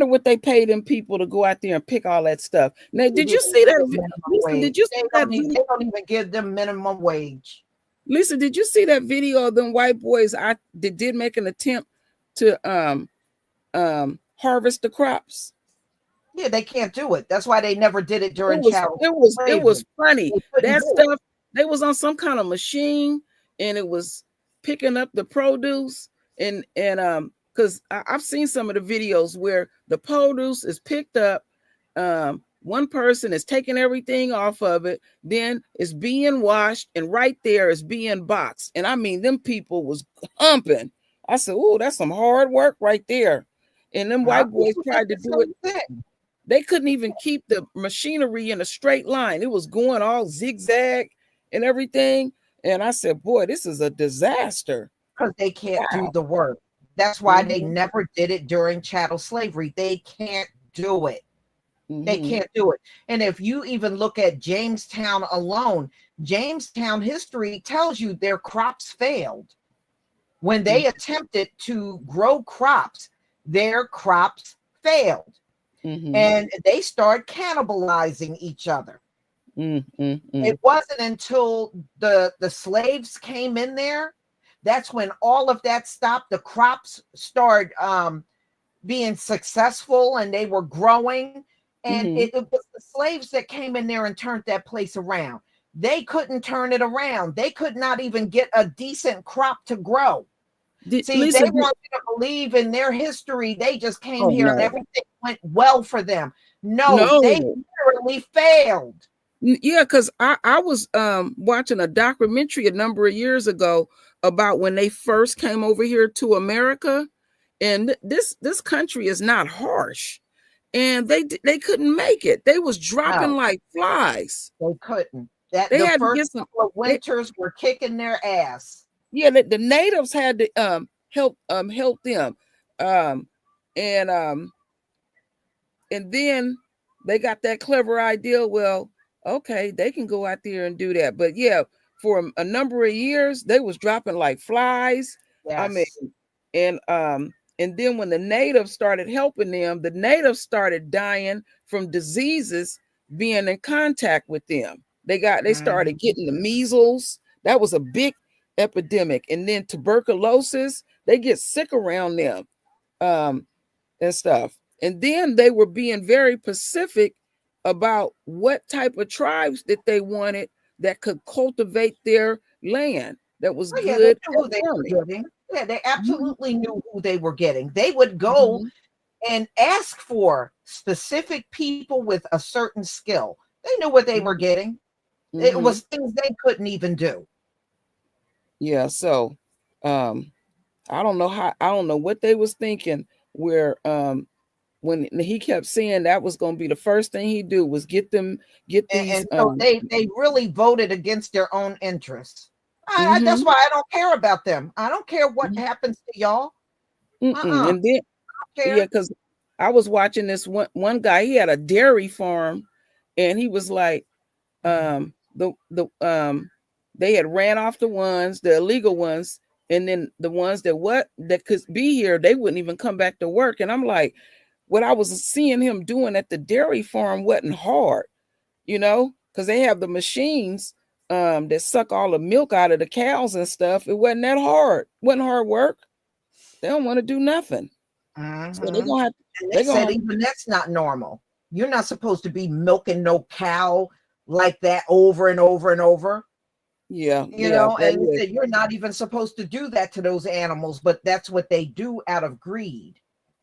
what they pay them people to go out there and pick all that stuff. Now, did you see that? Lisa, did you see that? They don't even give them minimum wage. Lisa, did you see that video of them white boys that did make an attempt to harvest the crops? Yeah, they can't do it. That's why they never did it during child. It was funny. That stuff, they was on some kind of machine and it was picking up the produce and because I've seen some of the videos where the produce is picked up. One person is taking everything off of it, then it's being washed, and right there is being boxed. And I mean, them people was humping. I said, "Oh, that's some hard work right there." And them white boys tried to do it. They couldn't even keep the machinery in a straight line. It was going all zigzag and everything. And I said, boy, this is a disaster. Because they can't do the work. That's why they never did it during chattel slavery. They can't do it. They can't do it. And if you even look at Jamestown alone, Jamestown history tells you their crops failed. When they attempted to grow crops, their crops failed. And they start cannibalizing each other. It wasn't until the slaves came in there, that's when all of that stopped. The crops started being successful and they were growing. And it was the slaves that came in there and turned that place around. They couldn't turn it around. They could not even get a decent crop to grow. Lisa, they want you to believe in their history. They just came here and everything went well for them. No, they literally failed. Yeah, because I was watching a documentary a number of years ago about when they first came over here to America, and this country is not harsh, and they couldn't make it. They was dropping like flies. They couldn't. They had first couple of winters were kicking their ass. Yeah, the natives had to help them, and then they got that clever idea. Well, okay, they can go out there and do that. But yeah, for a number of years, they was dropping like flies. Yes. I mean, and then when the natives started helping them, the natives started dying from diseases being in contact with them. They started getting the measles. That was a big epidemic. And then tuberculosis, they get sick around them and stuff. And then they were being very specific about what type of tribes that they wanted that could cultivate their land that was good. They knew who they were getting. Yeah, they absolutely knew who they were getting. They would go and ask for specific people with a certain skill. They knew what they were getting. It Mhm. was things they couldn't even do. Yeah, so I don't know what they was thinking where when he kept saying that was going to be the first thing he do was get these And so they really voted against their own interests. That's mhm, why I don't care about them. I don't care what mhm, happens to y'all. and then Don't yeah, care. because I was watching this one guy, he had a dairy farm, and he was like, the they had ran off the illegal ones, and then the ones that could be here, they wouldn't even come back to work. And I'm like, what I was seeing him doing at the dairy farm wasn't hard, because they have the machines that suck all the milk out of the cows and stuff. It wasn't that hard. It wasn't hard work. They don't want to do nothing. So they're Mhm. gonna have And they they're said gonna even that's not normal. You're not supposed to be milking no cow like that over and over and over. yeah, You yeah, know, that and they is. said you're not even supposed to do that to those animals, but that's what they do out of greed.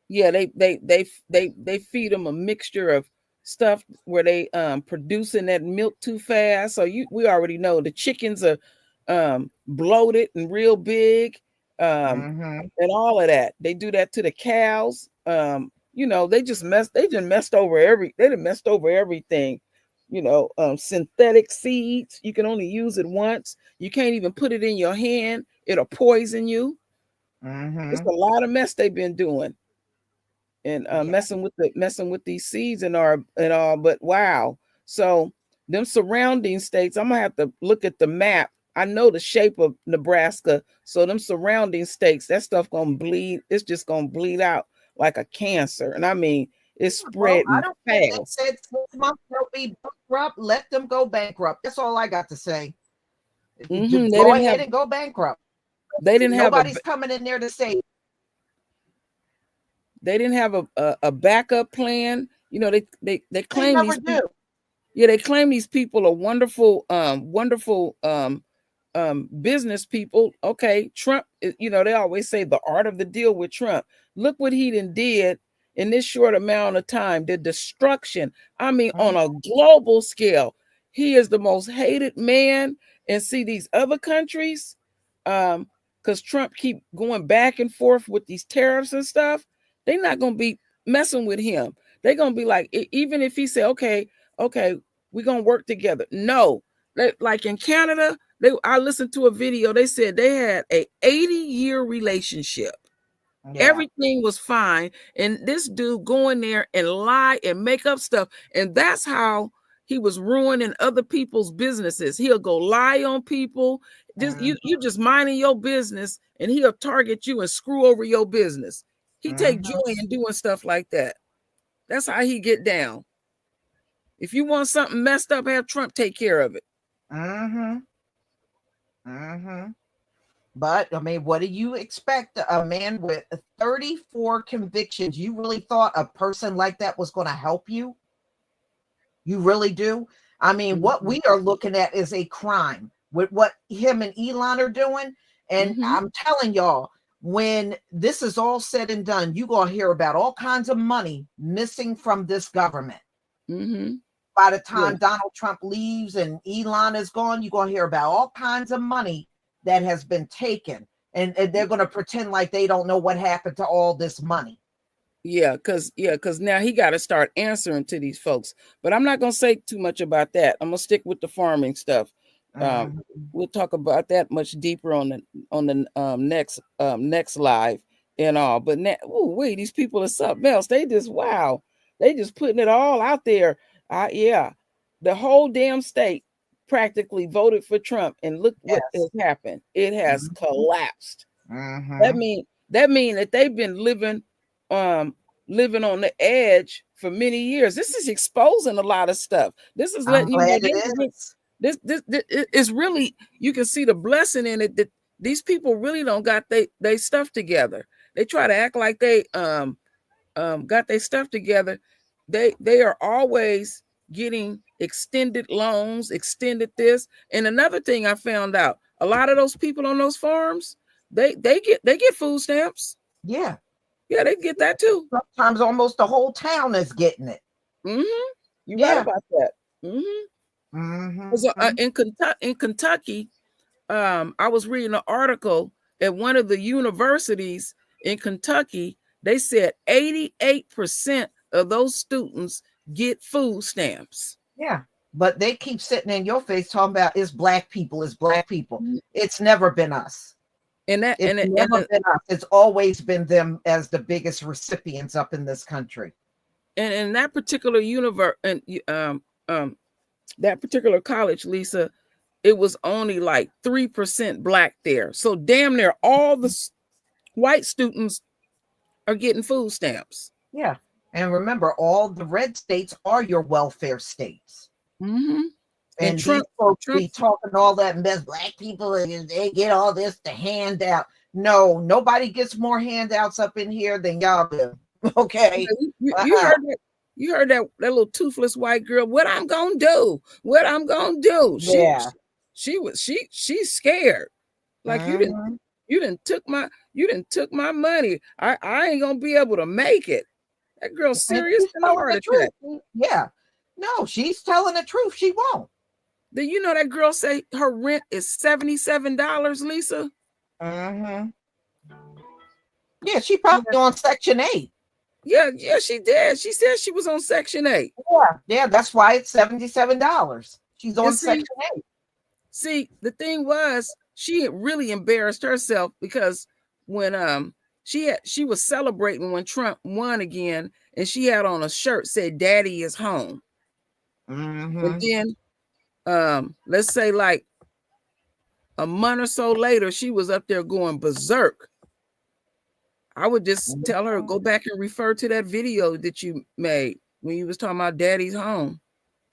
Yeah, they feed them a mixture of stuff where they producing that milk too fast. So we already know the chickens are bloated and real big, Mm-hmm. and all of that. They do that to the cows. They just messed over everything. Synthetic seeds, you can only use it once. You can't even put it in your hand. It'll poison you. It's Mm-hmm. a lot of mess they've been doing, and Yeah. messing with these seeds and all. But wow, so them surrounding states, I'm gonna have to look at the map. I know the shape of Nebraska, so them surrounding states, that stuff gonna bleed. It's just gonna bleed out like a cancer, and I mean it's Well, I spreading don't care. They fast. said 6 months they'll be bankrupt. Let them go bankrupt. That's all I got to say. Hmm Go ahead and go bankrupt. They didn't have a Nobody's coming in there to say they didn't have a backup plan. They they claim never these do. people. Yeah, they claim these people are wonderful business people. Okay, Trump, they always say the art of the deal with Trump. Look what he did in this short amount of time. The destruction. I mean, on a global scale, he is the most hated man. And see these other countries, because Trump keep going back and forth with these tariffs and stuff. They're not gonna be messing with him. They're gonna be like, even if he say, okay, we're gonna work together. No, like in Canada, I listened to a video. They said they had a 80-year relationship. Yeah. Everything was fine, and this dude go in there and lie and make up stuff, and that's how he was ruining other people's businesses. He'll go lie on people. You just minding your business, and he'll target you and screw over your business. He take joy in doing stuff like that. That's how he get down. If you want something messed up, have Trump take care of it. Mm-hmm. Mm-hmm. But I mean, what do you expect? A man with 34 convictions. You really thought a person like that was going to help you? You really do? I mean, what Mm-hmm. we are looking at is a crime with what him and Elon are doing. And Mm-hmm. I'm telling y'all, when this is all said and done, you're going to hear about all kinds of money missing from this government. Mm-hmm. By the Yeah. time Donald Trump leaves and Elon is gone, you're going to hear about all kinds of money that has been taken. And they're going to pretend like they don't know what happened to all this money. Because now he got to start answering to these folks. But I'm not gonna say too much about that. I'm gonna stick with the farming stuff. Mhm. We'll talk about that much deeper on the next live and all. But now, wait, these people are something else. They just putting it all out there. Yeah, the whole damn state practically voted for Trump, and look what Yes. has happened. It has Mhm. collapsed. That Mhm. mean that they've been living on the edge for many years. This is exposing a lot of stuff. This is I'm letting you know glad it is. this is really, you can see the blessing in it, that these people really don't got they stuff together. They try to act like they got their stuff together. They are always getting extended loans, extended this. And another thing I found out, a lot of those people on those farms, they get food stamps. Yeah. Yeah, they get that too. Sometimes almost the whole town is getting it. Mm-hmm. You're right Yeah. about that. So, in Kentucky, I was reading an article at one of the universities in Kentucky. They said 88% of those students get food stamps. Yeah, but they keep sitting in your face talking about it's black people, it's black people. It's never been us. And that It's never been us. It's always been them as the biggest recipients up in this country. And in that particular that particular college, Lisa, it was only like 3% black there. So damn near all the white students are getting food stamps. Yeah. And remember, all the red states are your welfare states. And Trump, these folks be talking all that mess. Black people, they get all this to hand out. No, nobody gets more handouts up in here than y'all do. Okay. You heard that little toothless white girl. What I'm gonna do? What I'm gonna do? She's scared. Like you didn't took my money. I ain't gonna be able to make it. That girl's serious than a heart attack. Yeah. No, she's telling the truth. She won't. Did you know that girl say her rent is $77, Lisa? Yeah, she probably on Section 8. Yeah, she did. She said she was on Section 8. Yeah, that's why it's $77. She's on Section 8. See, the thing was, she had really embarrassed herself because when she was celebrating when Trump won again, and she had on a shirt said "Daddy is home." And then let's say like a month or so later, she was up there going berserk. I would just tell her, go back and refer to that video that you made when you was talking about Daddy's home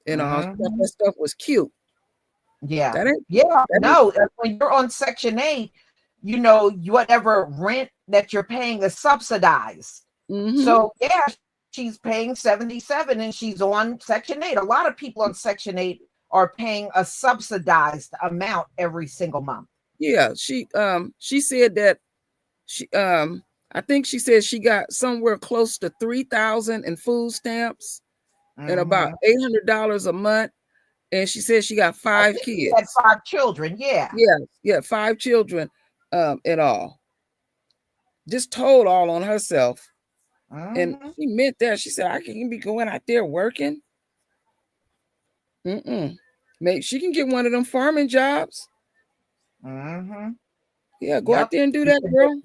and all that stuff was cute. Yeah. No, when you're on Section 8, you know, whatever rent that you're paying is subsidized. So yeah, she's paying 77 and she's on Section 8. A lot of people on Section 8 are paying a subsidized amount every single month. Yeah, she said that I think she said she got somewhere close to $3,000 in food stamps and about $800 a month. And she said she got 5 kids. She had 5 children, yeah. Yeah, 5 children in all. Just told all on herself. And she meant that. She said, I can't be going out there working. Maybe she can get one of them farming jobs. Yeah, go out there and do that, girl.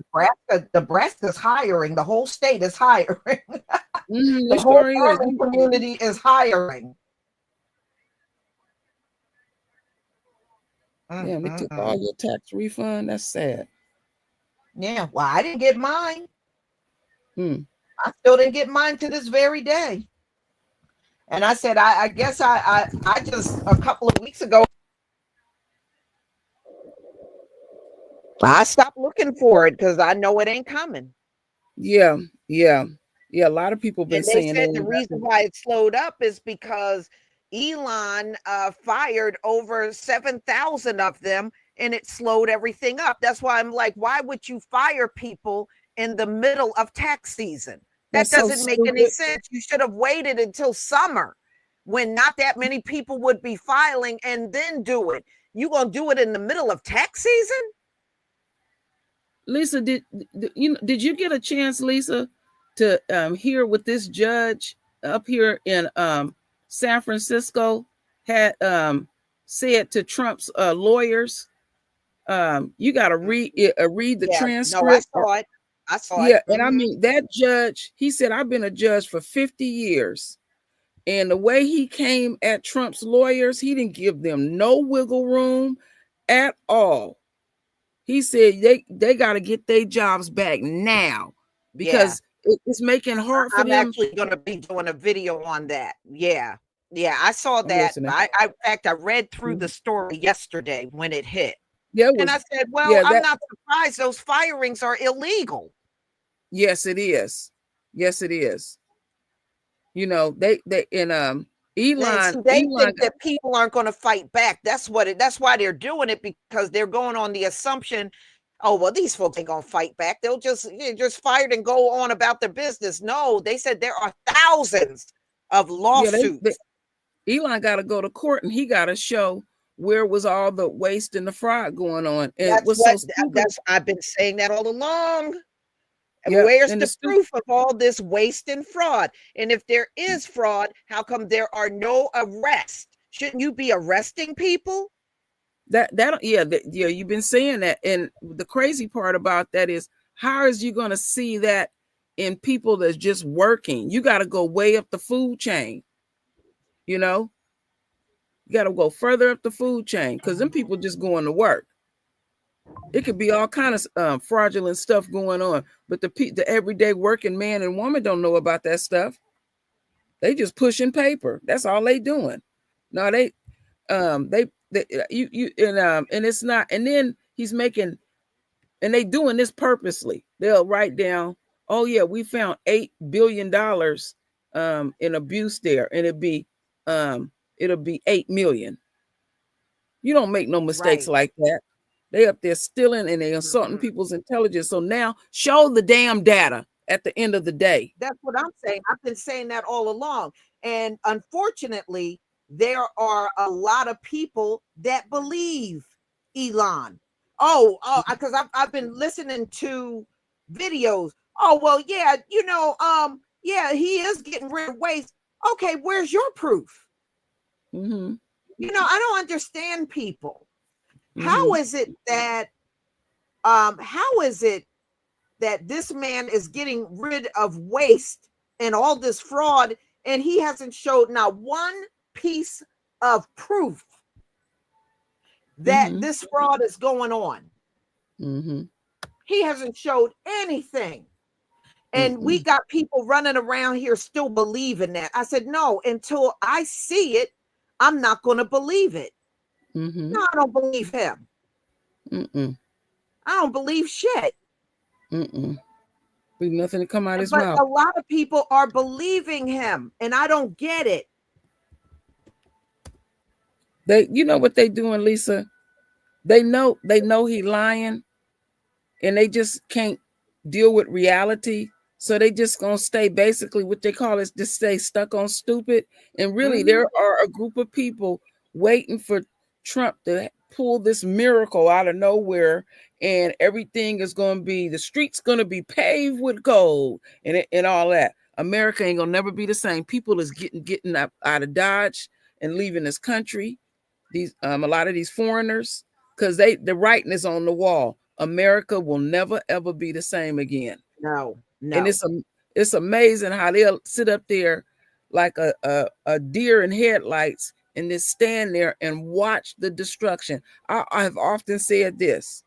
Nebraska's hiring. The whole state is hiring. The whole farming community is hiring. Yeah, they took all your tax refund. That's sad. Yeah, well, I didn't get mine. I still didn't get mine to this very day. And I said, I guess I just a couple of weeks ago, I stopped looking for it because I know it ain't coming. Yeah. A lot of people been saying they said the reason why it slowed up is because Elon fired over 7,000 of them, and it slowed everything up. That's why I'm like, why would you fire people in the middle of tax season? That doesn't make any sense. You should have waited until summer when not that many people would be filing and then do it. You gonna do it in the middle of tax season? Lisa, did you get a chance, Lisa, to hear what this judge up here in San Francisco had said to Trump's lawyers? You got to read the transcript. No, I saw it. Yeah, and I mean, that judge, he said, I've been a judge for 50 years. And the way he came at Trump's lawyers, he didn't give them no wiggle room at all. He said they got to get their jobs back now because it's making hard for them. I'm actually going to be doing a video on that. Yeah, I saw that. In fact, I read through the story yesterday when it hit. And I said, well, I'm not surprised. Those firings are illegal. Yes, it is. Yes, it is. You know, they and Elon think that people aren't going to fight back. That's why they're doing it, because they're going on the assumption, oh, well, these folks ain't going to fight back. They'll just fired and go on about their business. No, they said there are thousands of lawsuits. Elon got to go to court and he got to show where was all the waste and the fraud going on. And I've been saying that all along. Yep. Where's And the proof of all this waste and fraud? And if there is fraud, how come there are no arrests? Shouldn't you be arresting people? You've been saying that. And the crazy part about that is, how is you going to see that in people that's just working? You got to go way up the food chain. You know, you got to go further up the food chain, because them people just going to work. It could be all kind of fraudulent stuff going on, but the everyday working man and woman don't know about that stuff. They just pushing paper. That's all they doing. No, and it's not. And then he's making, and they doing this purposely. They'll write down, oh yeah, we found $8 billion in abuse there, and it'll be 8 million. You don't make no mistakes like that. They up there stealing and they insulting people's intelligence. So now show the damn data at the end of the day. That's what I'm saying. I've been saying that all along. And unfortunately, there are a lot of people that believe Elon. Because I've been listening to videos. Oh, well, yeah, yeah, he is getting rid of waste. Okay, where's your proof? Mm-hmm. I don't understand people. How is it that this man is getting rid of waste and all this fraud, and he hasn't showed not one piece of proof that this fraud is going on? He hasn't showed anything. And we got people running around here still believing that. I said, no, until I see it, I'm not going to believe it. No, I don't believe him. I don't believe shit. There's nothing to come out of his mouth. But a lot of people are believing him, and I don't get it. You know what they doing, Lisa? They know he lying, and they just can't deal with reality. So they just gonna stay basically what they call is just stay stuck on stupid. And really, there are a group of people waiting for Trump to pull this miracle out of nowhere, and everything is going to be, the streets going to be paved with gold and all that. America ain't gonna never be the same. People is getting out of Dodge and leaving this country. These a lot of these foreigners, because the writing is on the wall. America will never ever be the same again. No. And it's amazing how they'll sit up there like a deer in headlights and just stand there and watch the destruction. I have often said this: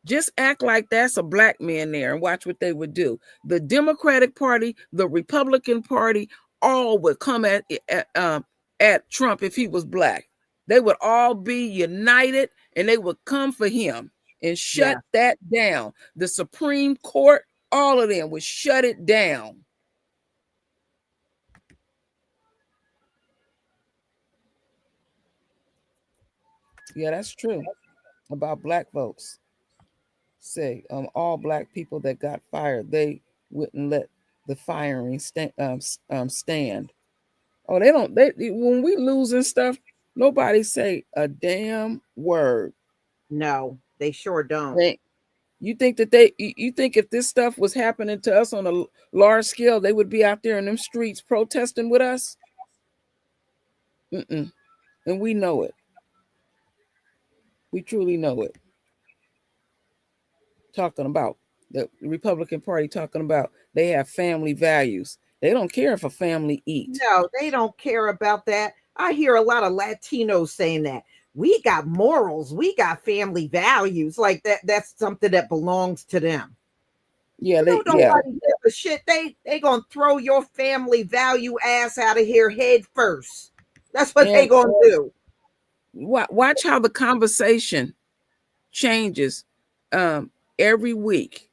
just act like that's a black man there and watch what they would do. The Democratic Party, the Republican Party, all would come at Trump if he was black. They would all be united and they would come for him and shut that down. The Supreme Court, all of them would shut it down. Yeah, that's true about black folks. Say all black people that got fired, they wouldn't let the firing stand. Oh, they don't. When we losing stuff, nobody say a damn word. No, they sure don't. You think you think if this stuff was happening to us on a large scale, they would be out there in them streets protesting with us? And we know it. We truly know it. Talking about the Republican Party, talking about they have family values. They don't care if a family eats. No, they don't care about that. I hear a lot of Latinos saying that. We got morals. We got family values. Like that's something that belongs to them. Yeah, nobody give a shit. They gonna throw your family value ass out of here head first. That's what they gonna do. Watch how the conversation changes every week,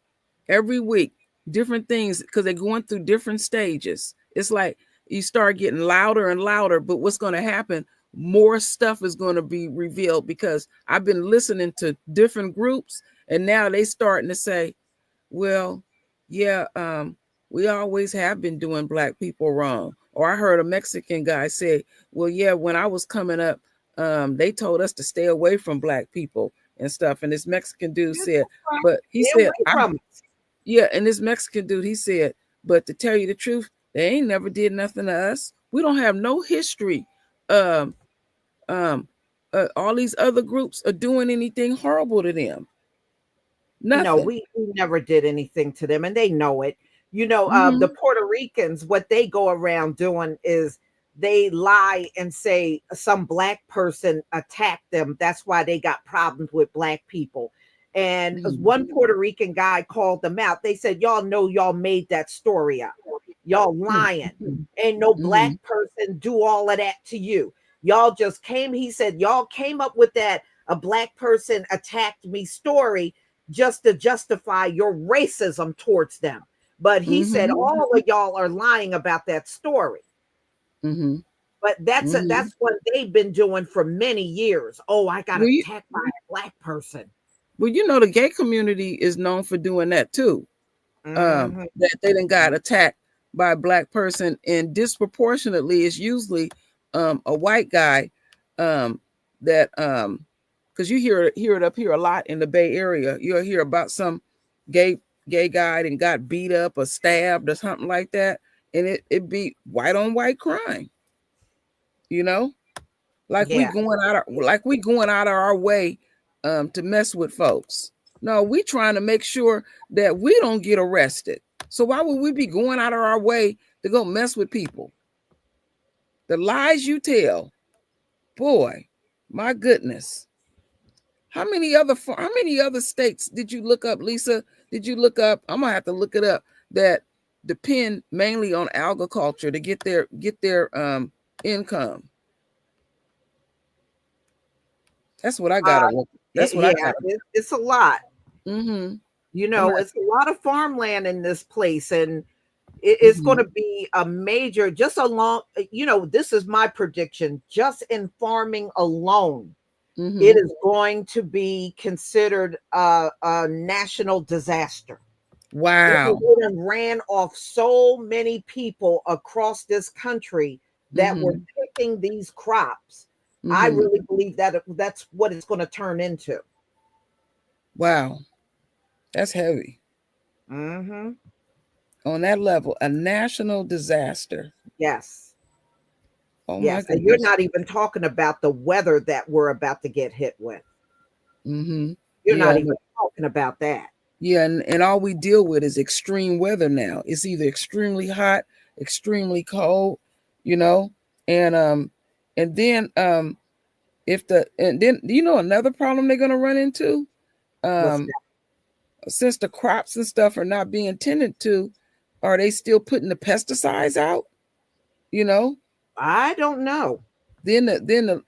different things, because they're going through different stages. It's like you start getting louder and louder, but what's going to happen? More stuff is going to be revealed, because I've been listening to different groups, and now they starting to say, well, yeah, we always have been doing black people wrong. Or I heard a Mexican guy say, well, yeah, when I was coming up, they told us to stay away from black people and stuff. And this Mexican dude said, but he Stay said, away from us. yeah, and this Mexican dude, he said, but to tell you the truth, they ain't never did nothing to us. We don't have no history. Um, all these other groups are doing anything horrible to them. No, Nothing. we never did anything to them, and they know it. The Mm-hmm. Puerto Ricans, what they go around doing is they lie and say some black person attacked them. That's why they got problems with black people. And Mm-hmm. one Puerto Rican guy called them out. They said, y'all know y'all made that story up. Y'all lying. Ain't no Mm-hmm. black person do all of that to you. Y'all just came, he said, y'all came up with that a black person attacked me story just to justify your racism towards them. But he said Mm-hmm. all of y'all are lying about that story. Mm-hmm. But Mm-hmm. that's what they've been doing for many years. Oh, I got Well, attacked by a black person. the gay community is known for doing that too. Mhm. That they done got attacked by a black person, and disproportionately is usually a white guy that because you hear it up here a lot in the Bay Area. You'll hear about some gay guy and got beat up or stabbed or something like that, and it be white on white crime, you know, Yeah. like we going out of our way to mess with folks. No, we trying to make sure that we don't get arrested. So why would we be going out of our way to go mess with people? The lies you tell, boy, my goodness. How many other states did you look up, Lisa? Did you look up? I'm gonna have to look it up. That depend mainly on agriculture to get their income. That's what I Uh, gotta. That's what I yeah, gotta. it's a lot. Mm-hmm. It's a lot of farmland in this place, and it's going Mm-hmm. to be a major, just along, this is my prediction, just in farming alone, it Mm-hmm. is going to be considered a national disaster. Because Wow. it done ran off so many people across this country that were Mm-hmm. picking these crops. I Mm-hmm. really believe that that's what it's going to turn into. Wow. That's heavy. Hmm. On that level, a national disaster. Yes. Oh my Yes. And you're goodness. not even talking about the weather that we're about to get hit with. Mm-hmm. You're Yeah. not even talking about that. Yeah, and all we deal with is extreme weather now. It's either extremely hot, extremely cold, you know, and and then if the and then another problem they're gonna run into? What's Um, that? since the crops and stuff are not being tended to, are they still putting the pesticides out? You know, I don't know. then the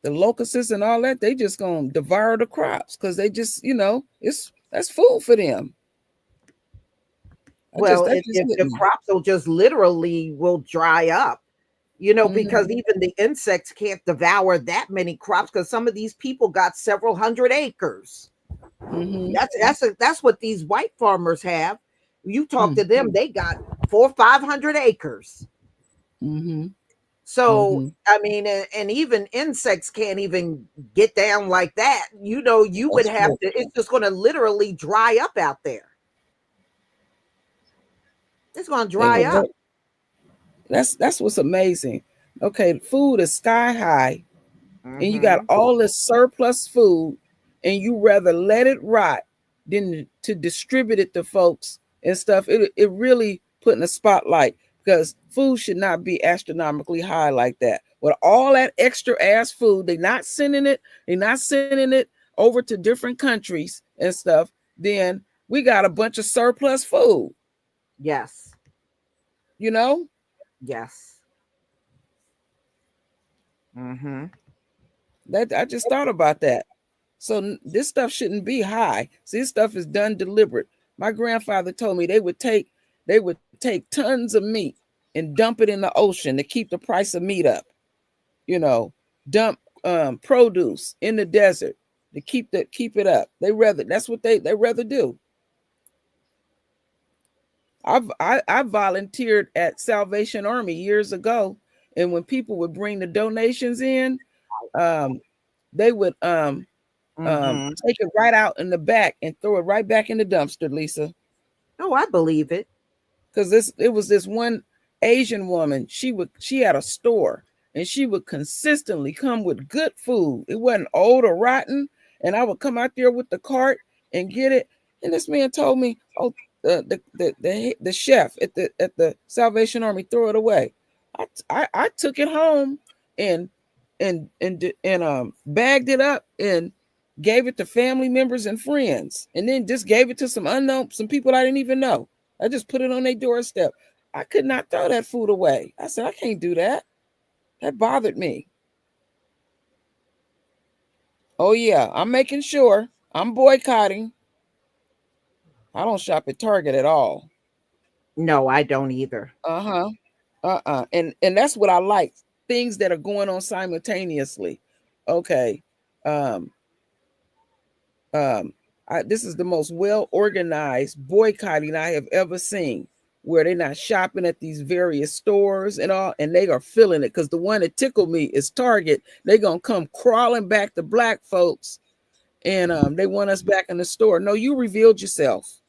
locusts and all that, they just gonna devour the crops because they just that's food for them. Well, That just if hit the me. crops will just literally will dry up, because Mm-hmm. even the insects can't devour that many crops because some of these people got several hundred acres. Mm-hmm. That's what these white farmers have. You talk to Mm. them, they got 400-500 acres. Mm-hmm. So Mm-hmm. I mean, and even insects can't even get down like that. You would That's have true. to. It's just going to literally dry up out there. It's going to They dry will up. work. That's what's amazing. Okay, food is sky high, and you got Hmm. all this surplus food, and you rather let it rot than to distribute it to folks and stuff. It really put in a spotlight because food should not be astronomically high like that. With all that extra ass food, they're not sending it over to different countries and stuff. Then we got a bunch of surplus food, Yes. you know? Yes. Hmm. That I just thought about that. So this stuff shouldn't be high. See, this stuff is done deliberate. My grandfather told me they would take tons of meat and dump it in the ocean to keep the price of meat up. You know, dump produce in the desert to keep it up. That's what they rather do. I volunteered at Salvation Army years ago, and when people would bring the donations in, they would take it right out in the back and throw it right back in the dumpster, Lisa. Oh, I believe it. Because it was this one Asian woman. She had a store, and she would consistently come with good food. It wasn't old or rotten, and I would come out there with the cart and get it. And this man told me, "Oh, the chef at the Salvation Army threw it away." I took it home and bagged it up and gave it to family members and friends, and then just gave it to some people I didn't even know. I just put it on their doorstep. I could not throw that food away. I said, I can't do that. That bothered me. Oh, yeah, I'm making sure. I'm boycotting. I don't shop at Target at all. No, I don't either. And that's what I like. Things that are going on simultaneously. Okay. This is the most well-organized boycotting I have ever seen, where they're not shopping at these various stores and all, and they are feeling it. Because the one that tickled me is Target. They're going to come crawling back to Black folks, and they want us back in the store. No, you revealed yourself.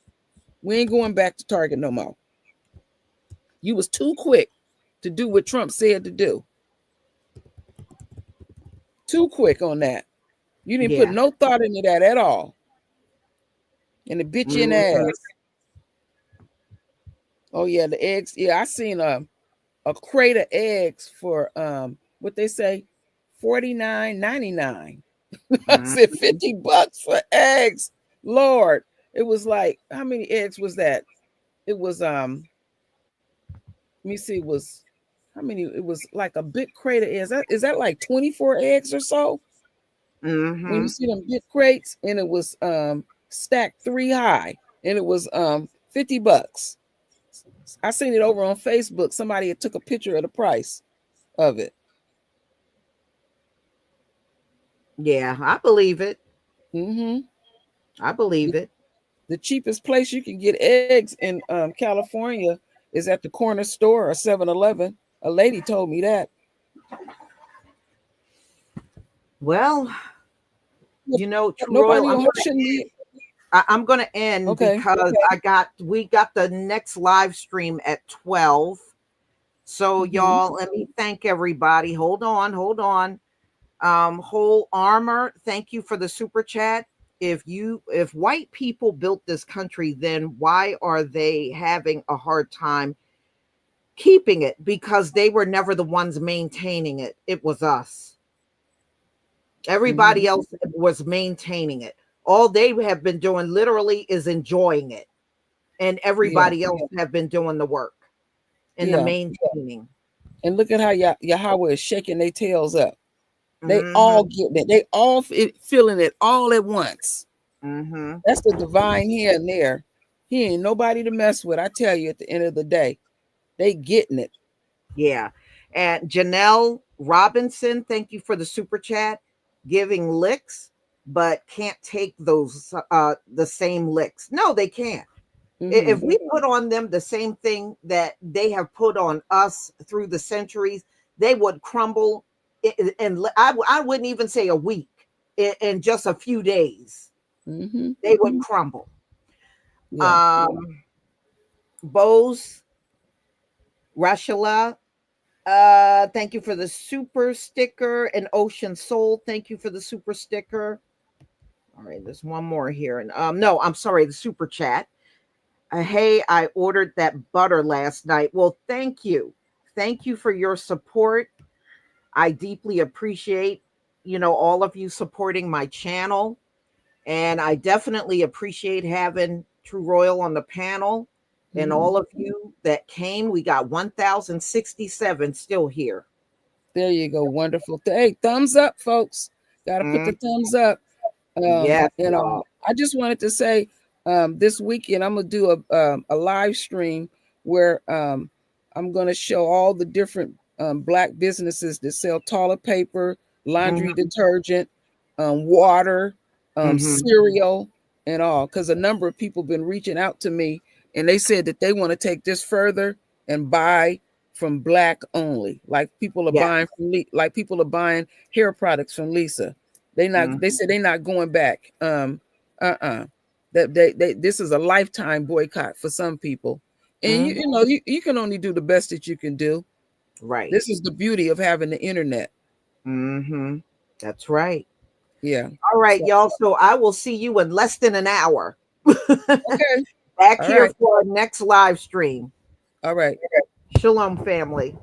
We ain't going back to Target no more. You was too quick to do what Trump said to do. Too quick on that. You didn't put no thought into that at all. And the bitch in ass. Oh yeah, the eggs. Yeah, I seen a crate of eggs for what they say, $49.99. I said $50 for eggs. Lord, it was like, how many eggs was that? It was let me see, it was how many? It was like a big crate of eggs. Is that like 24 eggs or so? When you see them big crates, and it was stacked 3 high, and it was $50. I seen it over on Facebook. Somebody had took a picture of the price of it. Yeah, I believe it. I believe it. The cheapest place you can get eggs in California is at the corner store or 7-Eleven. A lady told me that. Well, you know, Royal, I'm going to end because we got the next live stream at 12. So y'all, let me thank everybody. Hold on. Whole Armor, thank you for the super chat. If white people built this country, then why are they having a hard time keeping it? Because they were never the ones maintaining it. It was us. Everybody else was maintaining it. All they have been doing literally is enjoying it. And everybody else have been doing the work and the maintaining. And look at how Yahweh is shaking their tails up. They all getting it. They all feeling it all at once. That's the divine here and there. He ain't nobody to mess with. I tell you, at the end of the day, they getting it. Yeah. And Janelle Robinson, thank you for the super chat. Giving licks, but can't take those the same licks. No, they can't. If we put on them the same thing that they have put on us through the centuries, they would crumble. And I wouldn't even say a week, in just a few days, they would crumble. Bose Rashila, thank you for the super sticker. And Ocean Soul, thank you for the super sticker. All right, there's one more here. And no, I'm sorry, the super chat. Hey, I ordered that butter last night. Well, thank you. Thank you for your support. I deeply appreciate, all of you supporting my channel. And I definitely appreciate having True Royal on the panel and all of you that came. We got 1,067 still here. There you go. Wonderful. Hey, thumbs up, folks. Got to put the thumbs up. I just wanted to say this weekend I'm going to do a live stream where I'm going to show all the different Black businesses that sell toilet paper, laundry detergent, water, cereal, and all. Because a number of people have been reaching out to me and they said that they want to take this further and buy from Black only. Like people are Yeah. buying from like people are buying hair products from Lisa. They not. They said they're not going back. That this is a lifetime boycott for some people, and you know you can only do the best that you can do. Right. This is the beauty of having the internet. That's right. Yeah. All right, y'all. So I will see you in less than an hour. Okay. Back All here right. for our next live stream. All right. Shalom, family.